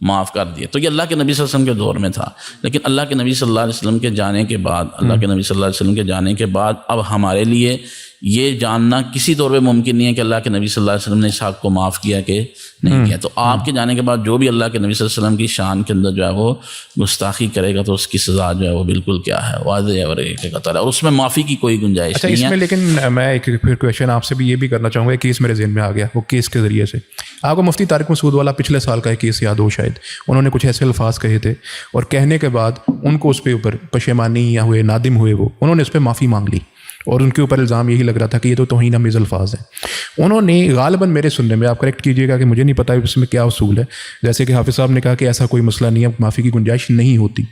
معاف کر دیا. تو یہ اللہ کے نبی صلی اللہ علیہ وسلم کے دور میں تھا, لیکن اللہ کے نبی صلی اللہ علیہ وسلم کے جانے کے بعد, اللہ کے نبی صلی اللہ علیہ وسلم کے جانے کے بعد اب ہمارے لیے یہ جاننا کسی طور پہ ممکن نہیں ہے کہ اللہ کے نبی صلی اللہ علیہ وسلم نے اس حق کو معاف کیا کہ نہیں کیا. تو آپ کے جانے کے بعد جو بھی اللہ کے نبی صلی اللہ علیہ وسلم کی شان کے اندر جو ہے وہ گستاخی کرے گا تو اس کی سزا جو ہے وہ بالکل کیا ہے, واضح ہے اور ایک قطر ہے, اور اس میں معافی کی کوئی گنجائش نہیں ہے. اس میں لیکن میں ایک پھر کویشچن آپ سے بھی یہ بھی کرنا چاہوں گا, کیس میرے ذہن میں آ گیا, وہ کیس کے ذریعے سے آپ کو مفتی طارق مسعود والا پچھلے سال کا ایک کیس یاد ہو شاید, انہوں نے کچھ ایسے الفاظ کہے تھے اور کہنے کے بعد ان کو اس پہ اوپر پشیمانی یا ہوئے, نادم ہوئے, وہ انہوں نے اس پہ معافی مانگ لی اور ان کے اوپر الزام یہی لگ رہا تھا کہ یہ تو توہین آمیز الفاظ ہیں. انہوں نے غالباً میرے سننے میں, آپ کریکٹ کیجیے گا کہ مجھے نہیں پتہ اس میں کیا اصول ہے, جیسے کہ حافظ صاحب نے کہا کہ ایسا کوئی مسئلہ نہیں ہے, معافی کی گنجائش نہیں ہوتی,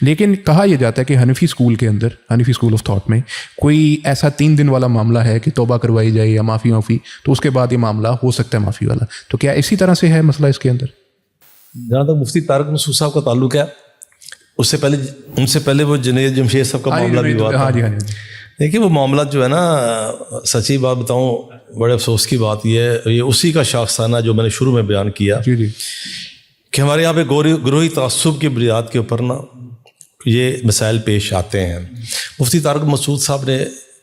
لیکن کہا یہ جاتا ہے کہ حنفی اسکول کے اندر, حنفی اسکول آف تھاٹ میں کوئی ایسا 3 دن والا معاملہ ہے کہ توبہ کروائی جائے یا معافی تو اس کے بعد یہ معاملہ ہو سکتا ہے معافی والا. تو کیا اسی طرح سے ہے مسئلہ اس کے اندر؟ جہاں تک مفتی طارق مسعود صاحب کا تعلق ہے, اس سے پہلے ان سے پہلے وہ جنید جمشید صاحب کا معاملہ بھی ہوا تھا. دیکھیے وہ معاملات جو ہے نا, سچی بات بتاؤں بڑے افسوس کی بات یہ ہے, یہ اسی کا شاخسانہ جو میں نے شروع میں بیان کیا کہ ہمارے یہاں پہ گروہی تعصب کی بنیاد کے اوپر نا یہ مسائل پیش آتے ہیں. مفتی طارق مسعود صاحب نے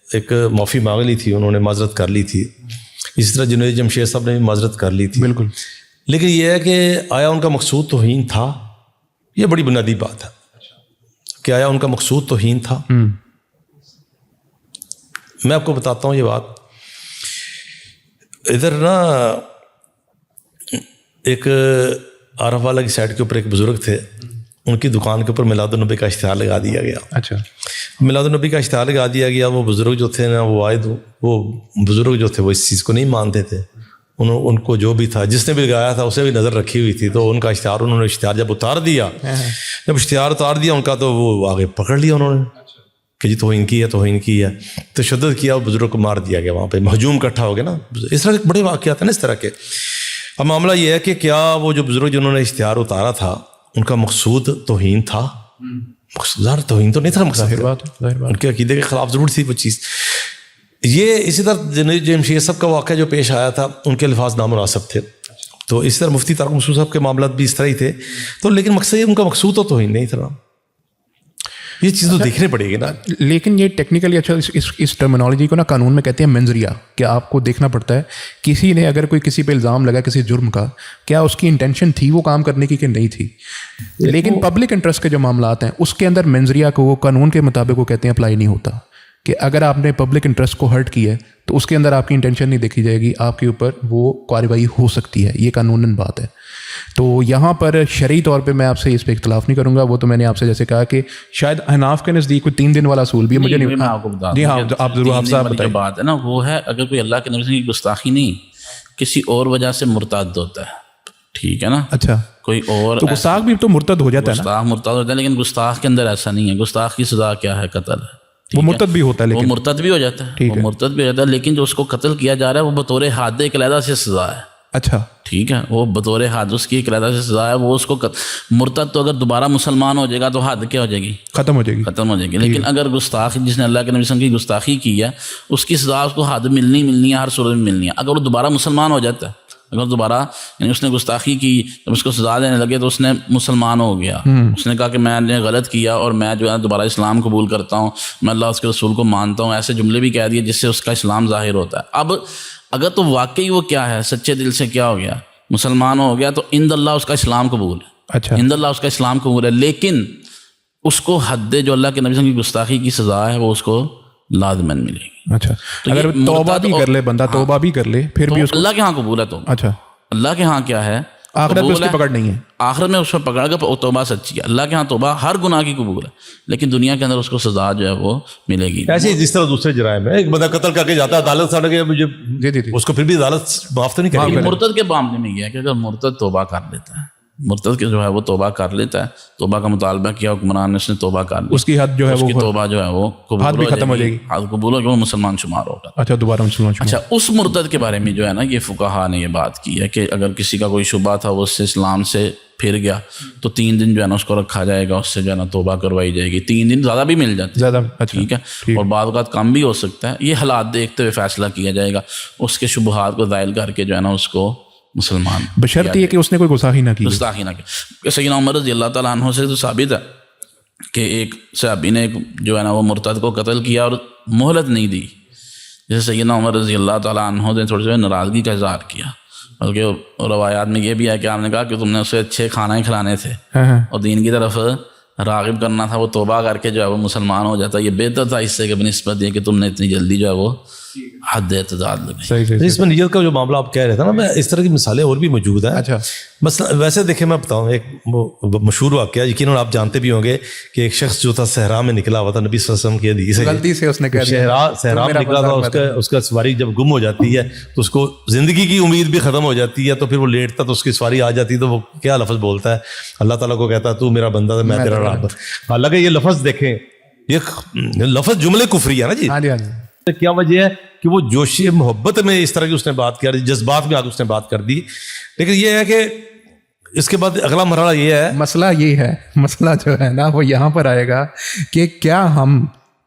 ایک معافی مانگ لی تھی, انہوں نے معذرت کر لی تھی, اسی طرح جنید جمشید صاحب نے بھی معذرت کر لی تھی. بالکل. لیکن یہ ہے کہ آیا ان کا مقصود توہین تھا, یہ بڑی بنیادی بات ہے کہ آیا ان کا مقصود توہین تھا. میں آپ کو بتاتا ہوں یہ بات. ادھر نا ایک عارف والا کی سائڈ کے اوپر ایک بزرگ تھے, ان کی دکان کے اوپر میلاد النبی کا اشتہار لگا دیا گیا. اچھا. میلاد النبی کا اشتہار لگا دیا گیا. وہ بزرگ جو تھے نا, وہ بزرگ جو تھے وہ اس چیز کو نہیں مانتے تھے. ان کو جو بھی تھا, جس نے بھی لگایا تھا اسے بھی نظر رکھی ہوئی تھی, تو ان کا اشتہار, انہوں نے اشتہار جب اتار دیا ان کا, تو وہ آگے پکڑ لیا انہوں نے کہ جی توہین کی ہے, تشدد کیا, وہ بزرگ کو مار دیا گیا. وہاں پہ ہجوم اکٹھا ہو گیا نا. اس طرح کے بڑے واقعات ہیں نا اس طرح کے. اب معاملہ یہ ہے کہ کیا وہ جو بزرگ جنہوں نے اشتہار اتارا تھا ان کا مقصود توہین تھا؟ مقصود توہین تو نہیں تھا مقصد, ان کے عقیدے کے خلاف ضرور تھی وہ چیز. یہ اسی طرح جنید جمشید صاحب کا واقعہ جو پیش آیا تھا, ان کے الفاظ نامناسب تھے, تو اس طرح مفتی طارق مسعود صاحب کے معاملات بھی اس طرح ہی تھے. تو لیکن مقصد ان کا مقصود تو توہین نہیں تھا. یہ چیز تو دیکھنے پڑے گی نا. لیکن یہ ٹیکنیکلی اچھا اس ٹرمینالوجی کو نا قانون میں کہتے ہیں منظریہ, کہ آپ کو دیکھنا پڑتا ہے کسی نے اگر کوئی کسی پہ الزام لگا کسی جرم کا, کیا اس کی انٹینشن تھی وہ کام کرنے کی کہ نہیں تھی. لیکن پبلک انٹرسٹ کے جو معاملات ہیں اس کے اندر منظریہ کو قانون کے مطابق وہ کہتے ہیں اپلائی نہیں ہوتا. کہ اگر آپ نے پبلک انٹرسٹ کو ہرٹ کیا ہے تو اس کے اندر آپ کی انٹینشن نہیں دیکھی جائے گی, آپ کے اوپر وہ کارروائی ہو سکتی ہے, یہ قانوناً بات ہے. تو یہاں پر شرعی طور پہ میں آپ سے اس پہ اختلاف نہیں کروں گا, وہ تو میں نے آپ سے جیسے کہا کہ شاید حناف کے نزدیک کوئی 3 دن والا اصول بھی ہے, مجھے نہیں, میں آپ کو بتا جی ہاں آپ ضرور آپ صاحب جو بتائیں. بات ہے نا وہ ہے اگر کوئی اللہ کے نبی کی گستاخی نہیں کسی اور وجہ سے مرتد ہوتا ہے, ٹھیک ہے نا, اچھا کوئی اور تو گستاخ بھی تو مرتد ہو جاتا ہے نا, گستاخ مرتد ہوتا ہے, لیکن گستاخ کے اندر ایسا نہیں ہے. گستاخ کی سزا کیا ہے؟ قتل ہے. وہ مرتد بھی ہوتا ہے وہ لیکن مرتد بھی ہو جاتا ہے, وہ مرتد بھی ہو جاتا ہے, لیکن جو اس کو قتل کیا جا رہا ہے وہ بطور حد ایک علیحدہ سے سزا ہے. اچھا ٹھیک ہے, وہ بطور حد اس کی ایک علیحدہ سے سزا ہے. وہ اس کو مرتد تو اگر دوبارہ مسلمان ہو جائے گا تو حد کیا ہو جائے گی؟ ختم ہو جائے گی. ختم ہو جائے گی. لیکن اگر گستاخ جس نے اللہ کے نبی صلی اللہ علیہ وسلم کی گستاخی کی ہے اس کی سزا اس کو حد ملنی ہے, ہر صورت میں ملنی ہے. اگر وہ دوبارہ مسلمان ہو جاتا ہے, اگر دوبارہ یعنی اس نے گستاخی کی, جب اس کو سزا دینے لگے تو اس نے مسلمان ہو گیا, اس نے کہا کہ میں نے غلط کیا اور میں جو ہے دوبارہ اسلام قبول کرتا ہوں, میں اللہ اس کے رسول کو مانتا ہوں, ایسے جملے بھی کہہ دیے جس سے اس کا اسلام ظاہر ہوتا ہے. اب اگر تو واقعی وہ کیا ہے, سچے دل سے کیا ہو گیا, مسلمان ہو گیا, تو عند اللہ اس کا اسلام قبول ہے. اچھا عند اللہ اس کا اسلام قبول ہے, لیکن اس کو حد جو اللہ کے نبی صلی اللہ علیہ وسلم کی گستاخی کی سزا ہے وہ اس کو لازماً ملے گی. اچھا اگر توبہ بھی کر لے بندہ, توبہ بھی کر لے پھر بھی اس کو, اللہ کے ہاں قبول ہے. تو اچھا اللہ کے ہاں کیا ہے, آخرت میں اس کی پکڑ نہیں ہے, آخرت میں اس پہ پکڑ گا, توبہ سچی ہے. اللہ کے ہاں توبہ ہر گناہ کی قبول ہے, لیکن دنیا کے اندر اس کو سزا جو ہے وہ ملے گی. ایسے ہی جس طرح دوسرے جرائم ہے, ایک بندہ قتل کر کے جاتا ہے, عدالت سے گیا مجھے, اس کو پھر بھی عدالت معاف تو نہیں کرے گی. مرتد کے معاملے میں یہ ہے کہ اگر مرتد توبہ کر لیتا ہے, مرتد کے جو ہے وہ توبہ کر لیتا ہے, توبہ کا مطالبہ کیا حکمران نے, اس نے توبہ کر لی, اس کی حد جو ہے اس کی وہ توبہ جو ہے وہ حد بھی ختم ہو جائے گی, حد قبول ہو گیا, وہ مسلمان شمار ہوگا. اچھا دوبارہ مسلمان. اچھا اس مرتد کے بارے میں جو ہے نا یہ فقہا نے یہ بات کی ہے کہ اگر کسی کا کوئی شبہ تھا وہ اس سے اسلام سے پھر گیا تو 3 دن جو ہے نا اس کو رکھا جائے گا, اس سے جو ہے نا توبہ کروائی جائے گی. 3 دن زیادہ بھی مل جاتے زیادہ, ٹھیک ہے, اور بعض اوقات کم بھی ہو سکتا ہے. یہ حالات دیکھتے ہوئے فیصلہ کیا جائے گا, اس کے شبہات کو زائل کر کے جو ہے نا اس کو مسلمان, بشرط یہ کہ اس نے کوئی گستاخی نہ کی. گستاخی نہ کی. سیدنا عمر رضی اللہ تعالیٰ عنہ سے تو ثابت ہے کہ ایک صحابی نے جو ہے نا وہ مرتد کو قتل کیا اور مہلت نہیں دی. جیسے سیدنا عمر رضی اللہ تعالیٰ عنہ نے تھوڑی سی ناراضگی کا اظہار کیا, بلکہ روایات میں یہ بھی ہے کہ آپ نے کہا کہ تم نے اسے اچھے کھانا ہی کھلانے تھے اور دین کی طرف راغب کرنا تھا, وہ توبہ کر کے جو ہے وہ مسلمان ہو جاتا. یہ بہتر تھا اس سے کہ بنسبت یہ کہ تم نے اتنی جلدی جو ہے وہ حد اعتدال لگائی. اس میں نیت کا جو معاملہ آپ کہہ رہے تھے نا, میں اس طرح کی مثالیں اور بھی موجود ہیں. اچھا مثلا ویسے دیکھیں میں بتاؤں, ایک مشہور واقعہ یقیناً آپ جانتے بھی ہوں گے کہ ایک شخص جو تھا صحرا میں نکلا ہوا تھا, نبی صلی اللہ علیہ وسلم کی حدیث ہے, غلطی سے اس نے کہہ دیا صحرا میں نکلا تھا, اس کا سواری جب گم ہو جاتی ہے تو اس کو زندگی کی امید بھی ختم ہو جاتی ہے, تو پھر وہ لیٹتا تو اس کی سواری آ جاتی, تو وہ کیا لفظ بولتا ہے, اللہ تعالیٰ کو کہتا ہے تو میرا بندہ تھا, میں تیرا رب. حالانکہ یہ لفظ دیکھیں, یہ لفظ جملے کفری ہے نا جی. ہاں جی, ہاں جی. کیا وجہ ہے کہ وہ جوش محبت میں اس طرح کی اس نے بات کر دی, جذبات میں آج اس نے بات کر دی. لیکن یہ ہے کہ اس کے بعد اگلا مرحلہ یہ ہے, مسئلہ یہ ہے, مسئلہ جو ہے نا وہ یہاں پر آئے گا کہ کیا ہم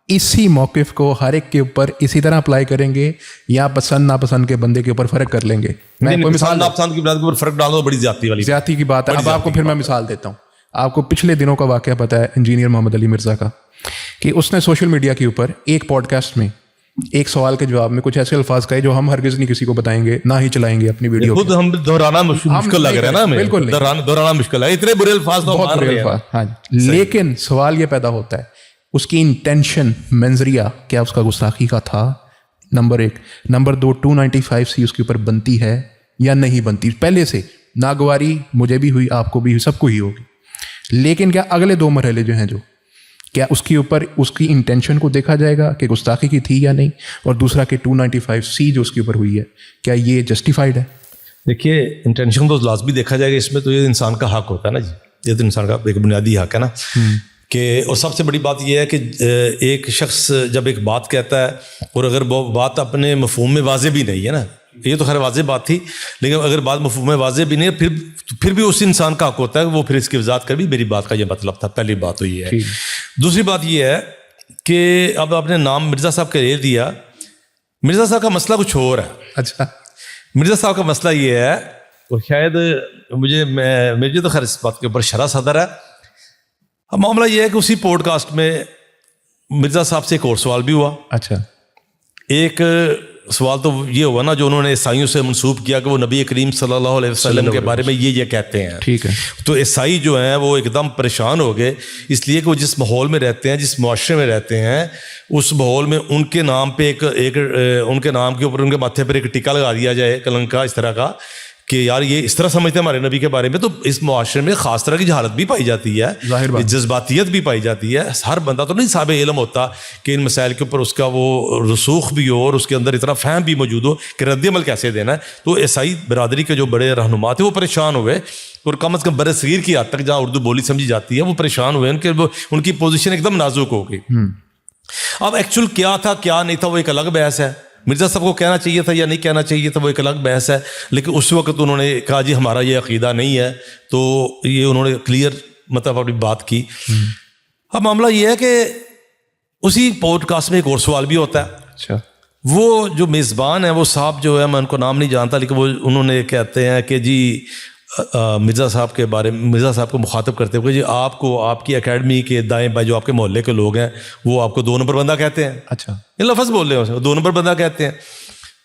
اسی موقف کو ہر ایک کے اوپر اسی طرح اپلائی کریں گے یا پسند ناپسند کے بندے کے اوپر فرق کر لیں گے. میں کوئی مثال ناپسند کی بنیاد کے اوپر فرق ڈالنا بڑی زیادتی والی زیادتی کی بات ہے. اب آپ کو پھر میں مثال دیتا ہوں. آپ کو پچھلے دنوں کا واقعہ پتہ ہے انجینئر محمد علی مرزا کا, کہ اس نے سوشل میڈیا کے اوپر ایک پوڈ کاسٹ میں ایک سوال کے جواب میں کچھ ایسے الفاظ کہے جو ہم ہرگز نہیں کسی کو بتائیں گے, نہ ہی چلائیں گے اپنی ویڈیو. خود ہم دہرانا مشکل لگ رہا ہے نا ہمیں, بالکل دہرانا مشکل ہے, اتنے برے الفاظ تو بہت برے الفاظ. ہاں, لیکن سوال یہ پیدا ہوتا ہے اس کی انٹینشن منظریہ کیا اس کا گستاخی کا تھا, نمبر 1. نمبر 2, 295 اس کے اوپر بنتی ہے یا نہیں بنتی. پہلے سے ناگواری مجھے بھی ہوئی, آپ کو بھی ہوئی, سب کو ہی ہوگی. لیکن کیا اگلے 2 مرحلے جو ہیں, جو کیا اس کے اوپر اس کی انٹینشن کو دیکھا جائے گا کہ گستاخی کی تھی یا نہیں, اور دوسرا کہ 295 جو اس کے اوپر ہوئی ہے کیا یہ جسٹیفائڈ ہے. دیکھیے انٹینشن تو لازمی دیکھا جائے گا اس میں, تو یہ انسان کا حق ہوتا ہے نا جی, یہ تو انسان کا ایک بنیادی حق ہے نا. کہ اور سب سے بڑی بات یہ ہے کہ ایک شخص جب ایک بات کہتا ہے اور اگر وہ بات اپنے مفہوم میں واضح بھی نہیں ہے نا, یہ تو خیر واضح بات تھی, لیکن اگر بات مفہوم میں واضح بھی نہیں ہے پھر بھی اس انسان کا حق ہوتا ہے وہ پھر اس کی وضاحت کر بھی میری بات کا یہ مطلب تھا. پہلی بات تو یہ ہے. دوسری بات یہ ہے کہ اب آپ نے نام مرزا صاحب کا لے دیا, مرزا صاحب کا مسئلہ کچھ اور ہے. اچھا, مرزا صاحب کا مسئلہ یہ ہے, اور شاید مجھے تو خیر اس بات کے اوپر شرح صدر ہے. اب معاملہ یہ ہے کہ اسی پوڈ کاسٹ میں مرزا صاحب سے ایک اور سوال بھی ہوا. اچھا, ایک سوال تو یہ ہوا نا جو انہوں نے عیسائیوں سے منسوب کیا کہ وہ نبی کریم صلی اللہ علیہ وسلم کے بارے میں یہ کہتے ہیں. ٹھیک ہے. تو عیسائی جو ہیں وہ ایک دم پریشان ہو گئے, اس لیے کہ وہ جس ماحول میں رہتے ہیں, جس معاشرے میں رہتے ہیں, اس ماحول میں ان کے نام پہ ایک ان کے نام کے اوپر ان کے ماتھے پر ایک ٹیکا لگا دیا جائے کلنک کا اس طرح کا کہ یار یہ اس طرح سمجھتے ہیں ہمارے نبی کے بارے میں. تو اس معاشرے میں خاص طرح کی جہالت بھی پائی جاتی ہے, جذباتیت بھی پائی جاتی ہے. ہر بندہ تو نہیں صاحب علم ہوتا کہ ان مسائل کے اوپر اس کا وہ رسوخ بھی ہو اور اس کے اندر اتنا فہم بھی موجود ہو کہ رد عمل کیسے دینا ہے. تو عیسائی برادری کے جو بڑے رہنما تھے وہ پریشان ہوئے, اور کم از کم برصغیر کی حد تک جہاں اردو بولی سمجھی جاتی ہے وہ پریشان ہوئے, ان کی پوزیشن ایک دم نازک ہو گئی. اب ایکچوئل کیا تھا کیا نہیں تھا وہ ایک الگ بحث ہے. مرزا صاحب کو کہنا چاہیے تھا یا نہیں کہنا چاہیے تھا وہ ایک الگ بحث ہے, لیکن اس وقت انہوں نے کہا جی ہمارا یہ عقیدہ نہیں ہے, تو یہ انہوں نے کلیئر مطلب اپنی بات کی. اب معاملہ یہ ہے کہ اسی پوڈ کاسٹ میں ایک اور سوال بھی ہوتا ہے. اچھا. وہ جو میزبان ہیں وہ صاحب جو ہے میں ان کو نام نہیں جانتا, لیکن وہ انہوں نے کہتے ہیں کہ جی مرزا صاحب کے بارے میں مرزا صاحب کو مخاطب کرتے ہوئے جی آپ کو آپ کی اکیڈمی کے دائیں بائیں جو آپ کے محلے کے لوگ ہیں وہ آپ کو 2 نمبر بندہ کہتے ہیں. اچھا. یہ لفظ بول رہے ہیں 2 نمبر بندہ کہتے ہیں.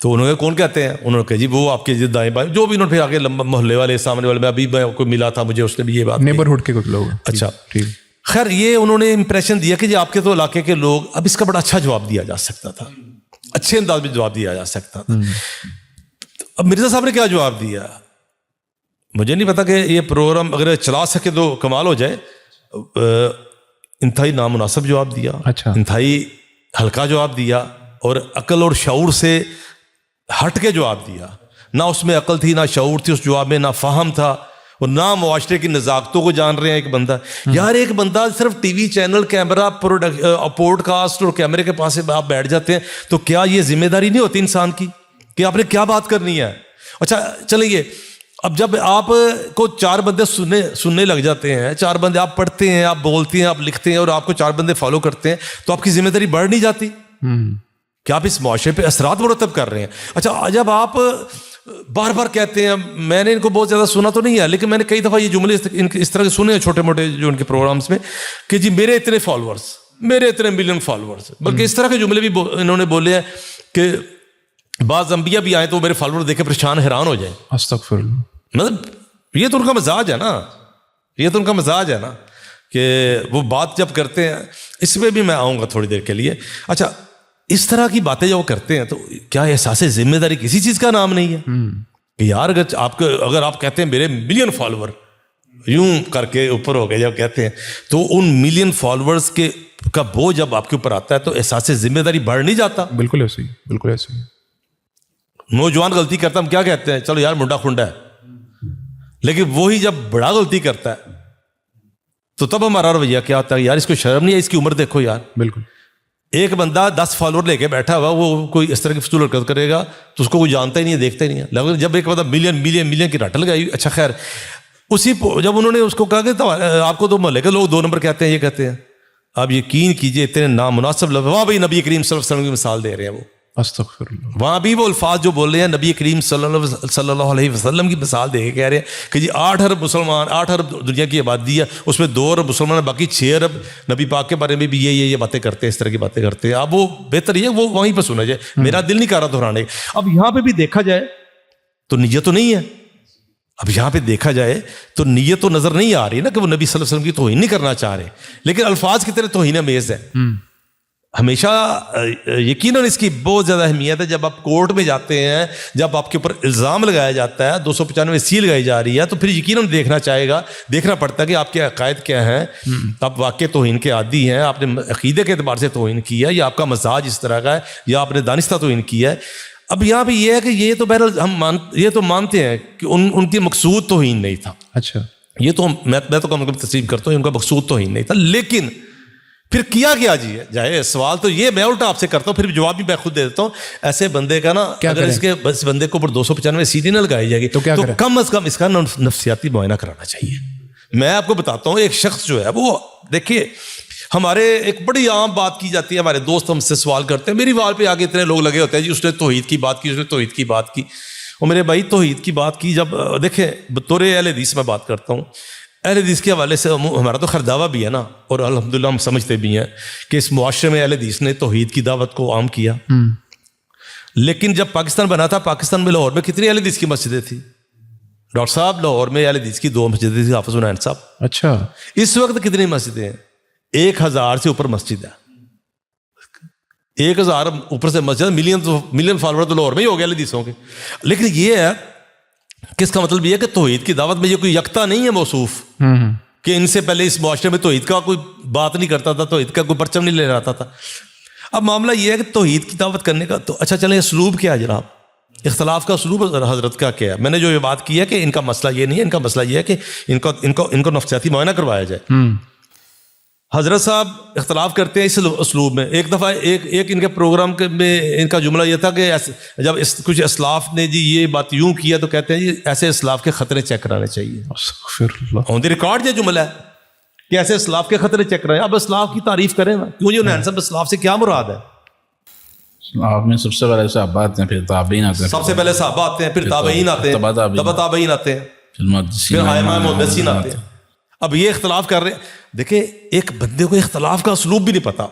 تو انہوں نے کون کہتے ہیں, انہوں نے کہا جی وہ آپ کے دائیں بائیں جو بھی انہوں نے پھر آگے محلے والے سامنے والے میں ابھی کوئی ملا تھا مجھے اس نے بھی یہ بات نیبرہڈ کے کچھ لوگ. اچھا ٹھیک. خیر یہ انہوں نے امپریشن دیا کہ جی آپ کے تو علاقے کے لوگ, اب اس کا بڑا اچھا جواب دیا جا سکتا تھا, اچھے انداز میں جواب دیا جا سکتا تھا. اب مرزا صاحب نے کیا جواب دیا مجھے نہیں پتا کہ یہ پروگرام اگر چلا سکے تو کمال ہو جائے. انتہائی نامناسب جواب دیا. اچھا. انتہائی ہلکا جواب دیا اور عقل اور شعور سے ہٹ کے جواب دیا. نہ اس میں عقل تھی نہ شعور تھی اس جواب میں, نہ فہم تھا اور نہ معاشرے کی نزاکتوں کو جان رہے ہیں. ایک بندہ یار ایک بندہ صرف T V channel camera podcast اور کیمرے کے پاس آپ بیٹھ جاتے ہیں, تو کیا یہ ذمہ داری نہیں ہوتی انسان کی کہ آپ نے کیا بات کرنی ہے. اچھا چلیے, اب جب آپ کو 4 بندے سننے لگ جاتے ہیں, 4 بندے آپ پڑھتے ہیں, آپ بولتے ہیں, آپ لکھتے ہیں اور آپ کو 4 بندے فالو کرتے ہیں, تو آپ کی ذمہ داری بڑھ نہیں جاتی کہ آپ اس معاشرے پہ اثرات مرتب کر رہے ہیں. اچھا جب آپ بار بار کہتے ہیں, میں نے ان کو بہت زیادہ سنا تو نہیں ہے لیکن میں نے کئی دفعہ یہ جملے اس طرح کے سنے ہیں چھوٹے موٹے جو ان کے پروگرامز میں کہ جی میرے اتنے فالوورز, میرے اتنے ملین فالوورز, بلکہ اس طرح کے جملے بھی انہوں نے بولے ہیں کہ بعض انبیاء بھی آئے تو میرے فالوور دیکھ کے پریشان حیران ہو جائیں. استغفر اللہ. مطلب یہ تو ان کا مزاج ہے نا, یہ تو ان کا مزاج ہے نا کہ وہ بات جب کرتے ہیں. اس میں بھی میں آؤں گا تھوڑی دیر کے لیے. اچھا اس طرح کی باتیں جو وہ کرتے ہیں تو کیا احساس ذمہ داری کسی چیز کا نام نہیں ہے کہ یار اگر آپ کہتے ہیں میرے ملین فالوور یوں کر کے اوپر ہو گئے جب کہتے ہیں, تو ان ملین فالوورز کا بوجھ جب آپ کے اوپر آتا ہے تو احساس ذمہ داری بڑھ نہیں جاتا. بالکل ایسے ہی, بالکل ایسے ہی. نوجوان غلطی کرتا ہم کیا کہتے ہیں, چلو یار منڈا خنڈا ہے, لیکن وہی جب بڑا غلطی کرتا ہے تو تب ہمارا رویہ کیا ہوتا ہے, یار اس کو شرم نہیں ہے, اس کی عمر دیکھو یار. بالکل. ایک بندہ 10 فالوور لے کے بیٹھا ہوا وہ کوئی اس طرح کی فضول حرکت کرے گا تو اس کو کوئی جانتا ہی نہیں ہے, دیکھتا ہی نہیں ہے. لیکن جب ایک بندہ ملین کی رٹل گئی, اچھا خیر اسی جب انہوں نے اس کو کہا کہ آپ کو تو محلے کے لوگ 2 نمبر کہتے ہیں, یہ کہتے ہیں, آپ یقین کیجئے اتنے نامناسب لفظ وہاں بھی نبی کریم صلی اللہ علیہ وسلم کی مثال دے رہے ہیں. وہ استغفر اللہ. وہاں بھی وہ الفاظ جو بول رہے ہیں نبی کریم صلی اللہ علیہ وسلم کی مثال دے کے کہہ رہے ہیں کہ جی 8 ارب مسلمان, 8 ارب دنیا کی آبادی ہے, اس میں 2 ارب مسلمان ہیں, باقی 6 ارب نبی پاک کے بارے میں بھی یہ باتیں کرتے ہیں, اس طرح کی باتیں کرتے ہیں. اب وہ بہتر یہ وہ وہیں پہ سنا جائے, میرا دل نہیں کر رہا دہرانے. اب یہاں پہ بھی دیکھا جائے تو نیت تو نہیں ہے. اب یہاں پہ دیکھا جائے تو نیت تو نظر نہیں آ رہی نا کہ وہ نبی صلی اللہ علیہ وسلم کی توہین نہیں کرنا چاہ رہے, لیکن الفاظ کی طرح توہین آمیز ہے. ہمیشہ یقیناً اس کی بہت زیادہ اہمیت ہے. جب آپ کورٹ میں جاتے ہیں, جب آپ کے اوپر الزام لگایا جاتا ہے, 295 لگائی جا رہی ہے, تو پھر یقیناً دیکھنا پڑتا ہے کہ آپ کے عقائد کیا ہیں. آپ واقع توہین کے عادی ہیں, آپ نے عقیدے کے اعتبار سے توہین کی ہے, یا آپ کا مزاج اس طرح کا ہے, یا آپ نے دانستہ توہین کی ہے. اب یہاں پہ یہ ہے کہ یہ تو بہرحال ہم یہ تو مانتے ہیں کہ ان کی مقصود توہین نہیں تھا. اچھا یہ تو میں تو کم تسلیم کرتا ہوں ان کا مقصود توہین نہیں تھا, لیکن پھر کیا جی جائے. سوال تو یہ میں الٹا آپ سے کرتا ہوں, پھر جواب بھی میں خود دے دیتا ہوں. ایسے بندے کا نا اگر اس بندے کو اوپر 295 سیدھی نہ لگائی جائے گی تو کم از کم اس کا نفسیاتی معائنہ کرانا چاہیے. میں آپ کو بتاتا ہوں, ایک شخص جو ہے وہ دیکھیے, ہمارے ایک بڑی عام بات کی جاتی ہے, ہمارے دوست ہم سے سوال کرتے ہیں, میری وال پہ آگے اتنے لوگ لگے ہوتے ہیں جی اس نے توحید کی بات کی, اس نے توحید کی بات کی. اور میرے بھائی توحید کی بات کی, جب دیکھیں بطور اہل حدیث میں بات کرتا ہوں, اہل حدیث کے حوالے سے ہمارا تو خیر دعویٰ بھی ہے نا, اور الحمدللہ ہم سمجھتے بھی ہیں کہ اس معاشرے میں اہل حدیث نے توحید کی دعوت کو عام کیا. لیکن جب پاکستان بنا تھا, پاکستان میں لاہور میں کتنی اہل حدیث کی مسجدیں تھیں ڈاکٹر صاحب؟ لاہور میں اہل حدیث کی 2 مسجدیں تھیں, حافظ عنایت صاحب. اچھا, اس وقت کتنی مسجدیں ہیں؟ 1000 سے اوپر مسجد ہے. 1000 اوپر سے مسجد, ملین فالوور تو لاہور میں ہی ہو گیا اہل حدیثوں کے. لیکن یہ ہے کہ اس کا مطلب یہ ہے کہ توحید کی دعوت میں یہ کوئی یکتا نہیں ہے موصوف کہ ان سے پہلے اس معاشرے میں توحید کا کوئی بات نہیں کرتا تھا, توحید کا کوئی پرچم نہیں لے جاتا تھا. اب معاملہ یہ ہے کہ توحید کی دعوت کرنے کا تو اچھا چلیں, اسلوب کیا ہے جناب؟ اختلاف کا اسلوب حضرت کا کیا ہے؟ میں نے جو یہ بات کی ہے کہ ان کا مسئلہ یہ نہیں ہے, ان کا مسئلہ یہ ہے کہ ان کو نفسیاتی معائنہ کروایا جائے. حضرت صاحب اختلاف کرتے ہیں اس اسلوب میں. ایک دفعہ ایک ان کے پروگرام میں ان کا جملہ یہ تھا کہ جب کچھ اسلاف نے جی یہ بات یوں کیا تو کہتے ہیں جی ایسے اسلاف کے خطرے چیک کرانے چاہیے. آن دی ریکارڈ یہ جملہ ہے کہ ایسے اسلاف کے خطرے چیک کرائیں. اب اسلاف کی تعریف کریں نا, کیوں جی صاحب اسلاف سے کیا مراد ہے؟ آپ میں سب سے پہلے صحابہ آتے ہیں, پھر تابعین آتے ہیں, سب سے پہلے صحابہ آتے ہیں, پھر تابعین آتے ہیں, تبع تابعین آتے ہیں, پھر ائمہ محدثین آتے ہیں. اب یہ اختلاف کر رہے ہیں. دیکھیں ایک بندے کو اختلاف کا اسلوب بھی نہیں پتا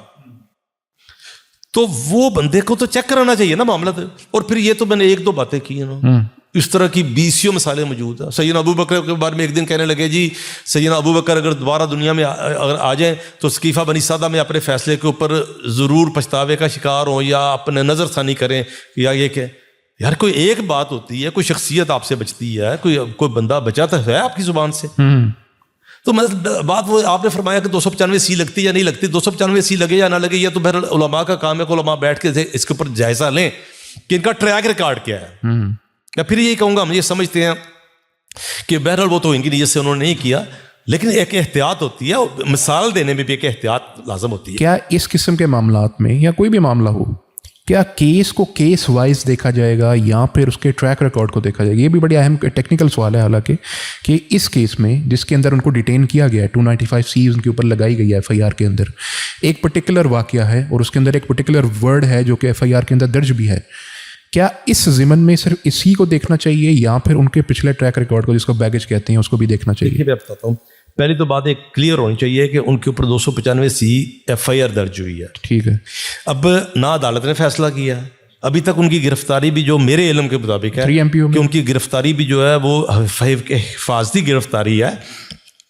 تو وہ بندے کو تو چیک کرانا چاہیے نا معاملہ. اور پھر یہ تو میں نے 1-2 باتیں کی ہیں نا, اس طرح کی 20 مسائلیں موجود ہیں. سیدنا ابو بکر کے بارے میں ایک دن کہنے لگے جی سیدنا ابو بکر اگر دوبارہ دنیا میں اگر آ جائیں تو سقیفہ بنی سعدہ میں اپنے فیصلے کے اوپر ضرور پچھتاوے کا شکار ہوں یا اپنے نظر ثانی کریں, یا یہ کہ یار کوئی ایک بات ہوتی ہے, کوئی شخصیت آپ سے بچتی ہے, کوئی بندہ بچا تو ہے آپ کی زبان سے. تو بات وہ آپ نے فرمایا کہ 295 لگتی یا نہیں لگتی, 295 لگے یا نہ لگے, یہ تو بہرحال علماء کا کام ہے کہ علماء بیٹھ کے اس کے اوپر جائزہ لیں کہ ان کا ٹریک ریکارڈ کیا ہے. یا پھر یہی کہوں گا ہم یہ سمجھتے ہیں کہ بہرحال وہ تو ان کی نیت سے انہوں نے نہیں کیا, لیکن ایک احتیاط ہوتی ہے, مثال دینے میں بھی ایک احتیاط لازم ہوتی ہے. کیا اس قسم کے معاملات میں یا کوئی بھی معاملہ ہو, کیا کیس کو کیس وائز دیکھا جائے گا یا پھر اس کے ٹریک ریکارڈ کو دیکھا جائے گا؟ یہ بھی بڑی اہم ٹیکنیکل سوال ہے حالانکہ, کہ اس کیس میں جس کے اندر ان کو ڈیٹین کیا گیا ہے, 295C ان کے اوپر لگائی گئی ہے FIR کے اندر, ایک پرٹیکولر واقعہ ہے اور اس کے اندر ایک پرٹیکولر ورڈ ہے جو کہ FIR کے اندر درج بھی ہے. کیا اس ضمن میں صرف اسی کو دیکھنا چاہیے یا پھر ان کے پچھلے ٹریک ریکارڈ کو جس کو بیگیج کہتے ہیں اس کو بھی دیکھنا چاہیے؟ میں بتاتا ہوں. پہلی تو بات ایک کلیئر ہونی چاہیے کہ ان کے اوپر 295C FIR درج ہوئی ہے. ٹھیک ہے. اب نہ عدالت نے فیصلہ کیا, ابھی تک ان کی گرفتاری بھی جو میرے علم کے مطابق ہے 3 MPO کہ ان کی گرفتاری بھی جو ہے وہ حفاظتی گرفتاری ہے,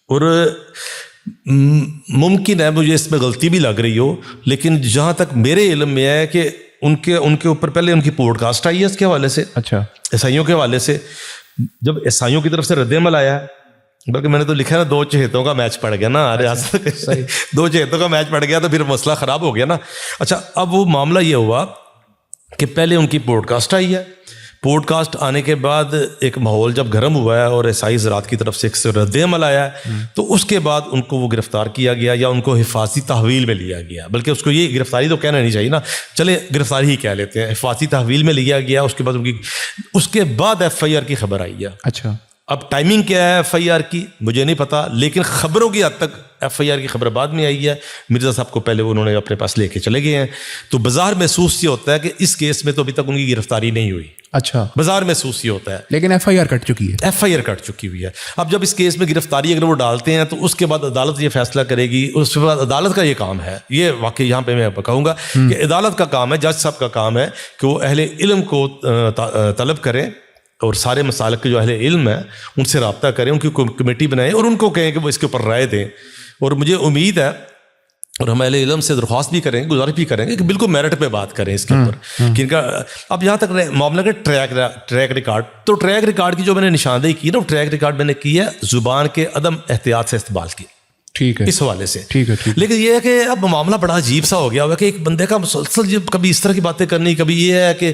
اور ممکن ہے مجھے اس میں غلطی بھی لگ رہی ہو, لیکن جہاں تک میرے علم میں ہے کہ ان کے اوپر پہلے ان کی پوڈ کاسٹ آئی ہے اس کے حوالے سے, اچھا عیسائیوں کے حوالے سے. جب عیسائیوں کی طرف سے رد عمل آیا, بلکہ میں نے تو لکھا ہے نا 2 چہتوں کا میچ پڑ گیا نا, 2 چہتوں کا میچ پڑ گیا تو پھر مسئلہ خراب ہو گیا نا. اچھا اب وہ معاملہ یہ ہوا کہ پہلے ان کی پوڈ کاسٹ آئی ہے, پوڈ کاسٹ آنے کے بعد ایک ماحول جب گرم ہوا ہے اور عیسائی حضرات کی طرف سے ایک رد عمل آیا ہے, تو اس کے بعد ان کو وہ گرفتار کیا گیا یا ان کو حفاظتی تحویل میں لیا گیا, بلکہ اس کو یہ گرفتاری تو کہنا نہیں چاہیے نا, چلے گرفتاری ہی کہہ لیتے ہیں, حفاظتی تحویل میں لیا گیا. اس کے بعد اس کے بعد FIR کی خبر آئی ہے. اچھا, اب ٹائمنگ کیا ہے FIR کی مجھے نہیں پتا, لیکن خبروں کی حد تک FIR کی خبر بعد میں آئی ہے. مرزا صاحب کو پہلے انہوں نے اپنے پاس لے کے چلے گئے ہیں, تو بازار محسوس یہ ہوتا ہے کہ اس کیس میں تو ابھی تک ان کی گرفتاری نہیں ہوئی. اچھا, بازار محسوس یہ ہوتا ہے, لیکن FIR کٹ چکی ہے. FIR کٹ چکی ہوئی ہے. اب جب اس کیس میں گرفتاری اگر وہ ڈالتے ہیں تو اس کے بعد عدالت یہ فیصلہ کرے گی, اس کے بعد عدالت کا یہ کام ہے, یہ واقعی یہاں پہ میں کہوں گا کہ عدالت کا کام ہے, جج صاحب کا کام ہے کہ وہ اہل علم کو طلب کریں اور سارے مسالک کے جو اہل علم ہیں ان سے رابطہ کریں, ان کی کمیٹی بنائیں اور ان کو کہیں کہ وہ اس کے اوپر رائے دیں. اور مجھے امید ہے اور ہم اہل علم سے درخواست بھی کریں گے, گزارش بھی کریں گے کہ بالکل میرٹ پہ بات کریں اس کے اوپر کہ ان کا. اب یہاں تک معاملہ کہ ٹریک ریکارڈ, تو ٹریک ریکارڈ کی جو میں نے نشاندہی کی نا, وہ ٹریک ریکارڈ میں نے کی ہے زبان کے عدم احتیاط سے استعمال کی. ٹھیک ہے, اس حوالے سے ٹھیک ہے. لیکن یہ ہے کہ اب معاملہ بڑا عجیب سا ہو گیا ہوا کہ ایک بندے کا مسلسل کبھی اس طرح کی باتیں کرنی, کبھی یہ ہے کہ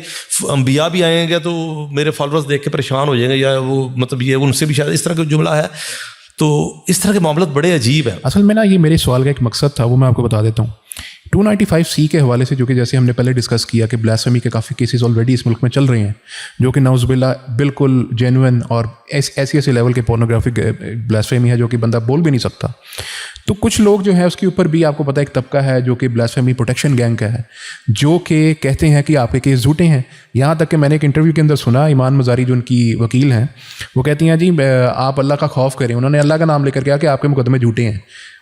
انبیاء بھی آئیں گے تو میرے فالوورز دیکھ کے پریشان ہو جائیں گے, یا وہ مطلب یہ ان سے بھی شاید اس طرح کا جملہ ہے. تو اس طرح کے معاملات بڑے عجیب ہیں. اصل میں نا یہ میرے سوال کا ایک مقصد تھا, وہ میں آپ کو بتا دیتا ہوں. 295C کے حوالے سے جو کہ جیسے ہم نے پہلے ڈسکس کیا کہ بلاسفیمی کے کافی کیسز آلریڈی اس ملک میں چل رہے ہیں, جو کہ نعوذ باللہ بالکل جینوئن اور ایسے لیول کے پورنوگرافک بلاسفیمی ہے جو کہ بندہ بول بھی نہیں سکتا. تو کچھ لوگ جو ہے اس کے اوپر بھی آپ کو پتہ ایک طبقہ ہے جو کہ بلاسفیمی پروٹیکشن گینگ کا ہے, جو کہ کہتے ہیں کہ آپ کے کیس جھوٹے ہیں. یہاں تک کہ میں نے ایک انٹرویو کے اندر سنا, ایمان مزاری جو ان کی وکیل ہیں وہ کہتی ہیں جی آپ اللہ کا خوف کریں, انہوں نے اللہ کا نام لے کر کہا کہ آپ کے مقدمے جھوٹے ہیں.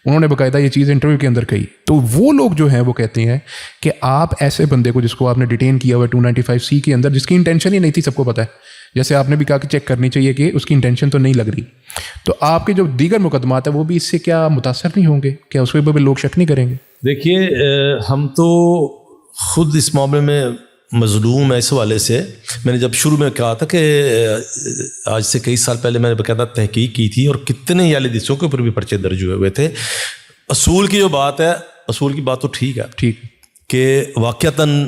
انہوں نے باقاعدہ یہ چیز انٹرویو کے اندر کہی. تو وہ لوگ جو ہیں وہ کہتے ہیں کہ آپ ایسے بندے کو جس کو آپ نے ڈیٹین کیا ہوا 295C کے اندر, جس کی انٹینشن ہی نہیں تھی, سب کو پتہ ہے, جیسے آپ نے بھی کہا کہ چیک کرنی چاہیے کہ اس کی انٹینشن تو نہیں لگ رہی, تو آپ کے جو دیگر مقدمات ہیں وہ بھی اس سے کیا متاثر نہیں ہوں گے؟ کیا اس پہ بھی لوگ شک نہیں کریں گے؟ دیکھیے ہم تو خود اس معاملے میں مظلوم ہے اس حوالے سے. میں نے جب شروع میں کہا تھا کہ آج سے کئی سال پہلے میں نے باقاعدہ تحقیق کی تھی اور کتنے ہی حدیثوں کے اوپر بھی پرچے درج ہوئے تھے. اصول کی جو بات ہے, اصول کی بات تو ٹھیک ہے, ٹھیک کہ واقعتاً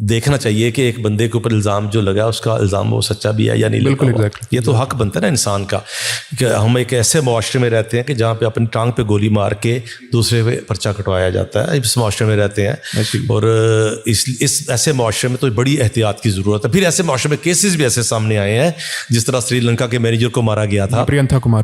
دیکھنا چاہیے کہ ایک بندے کے اوپر الزام جو لگا اس کا الزام وہ سچا بھی ہے یا نہیں. بالکل لگا. یہ تو حق بنتا ہے نا انسان کا, کہ ہم ایک ایسے معاشرے میں رہتے ہیں کہ جہاں پہ اپنی ٹانگ پہ گولی مار کے دوسرے پہ پرچہ کٹوایا جاتا ہے. اس معاشرے میں رہتے ہیں اور اس ایسے معاشرے میں تو بڑی احتیاط کی ضرورت ہے. پھر ایسے معاشرے میں کیسز بھی ایسے سامنے آئے ہیں, جس طرح سری لنکا کے مینیجر کو مارا گیا تھا, پرینتھا کمار,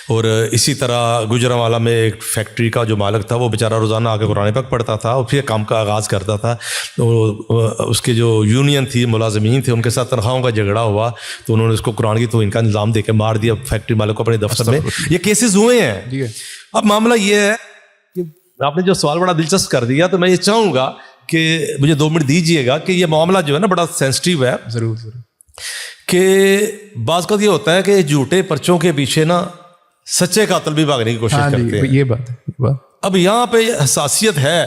اور اسی طرح گجرانوالہ میں ایک فیکٹری کا جو مالک تھا وہ بیچارہ روزانہ آ کے قرآن پاک پڑھتا تھا اور پھر کام کا آغاز کرتا تھا. تو اس کے جو یونین تھی, ملازمین تھے, ان کے ساتھ تنخواہوں کا جھگڑا ہوا تو انہوں نے اس کو قرآن کی توہین کا الزام دے کے مار دیا فیکٹری مالک کو اپنے دفتر میں. یہ کیسز ہوئے ہیں. اب معاملہ یہ ہے کہ آپ نے جو سوال بڑا دلچسپ کر دیا, تو میں یہ چاہوں گا کہ مجھے 2 منٹ دیجیے گا کہ یہ معاملہ جو ہے نا بڑا سینسٹیو ہے. ضرور. کہ بعض کا یہ ہوتا ہے کہ جھوٹے پرچوں کے پیچھے نا سچے قاتل بھی بھاگنے کی کوشش کرتے ہیں. یہ بات ہے. اب یہاں پہ حساسیت ہے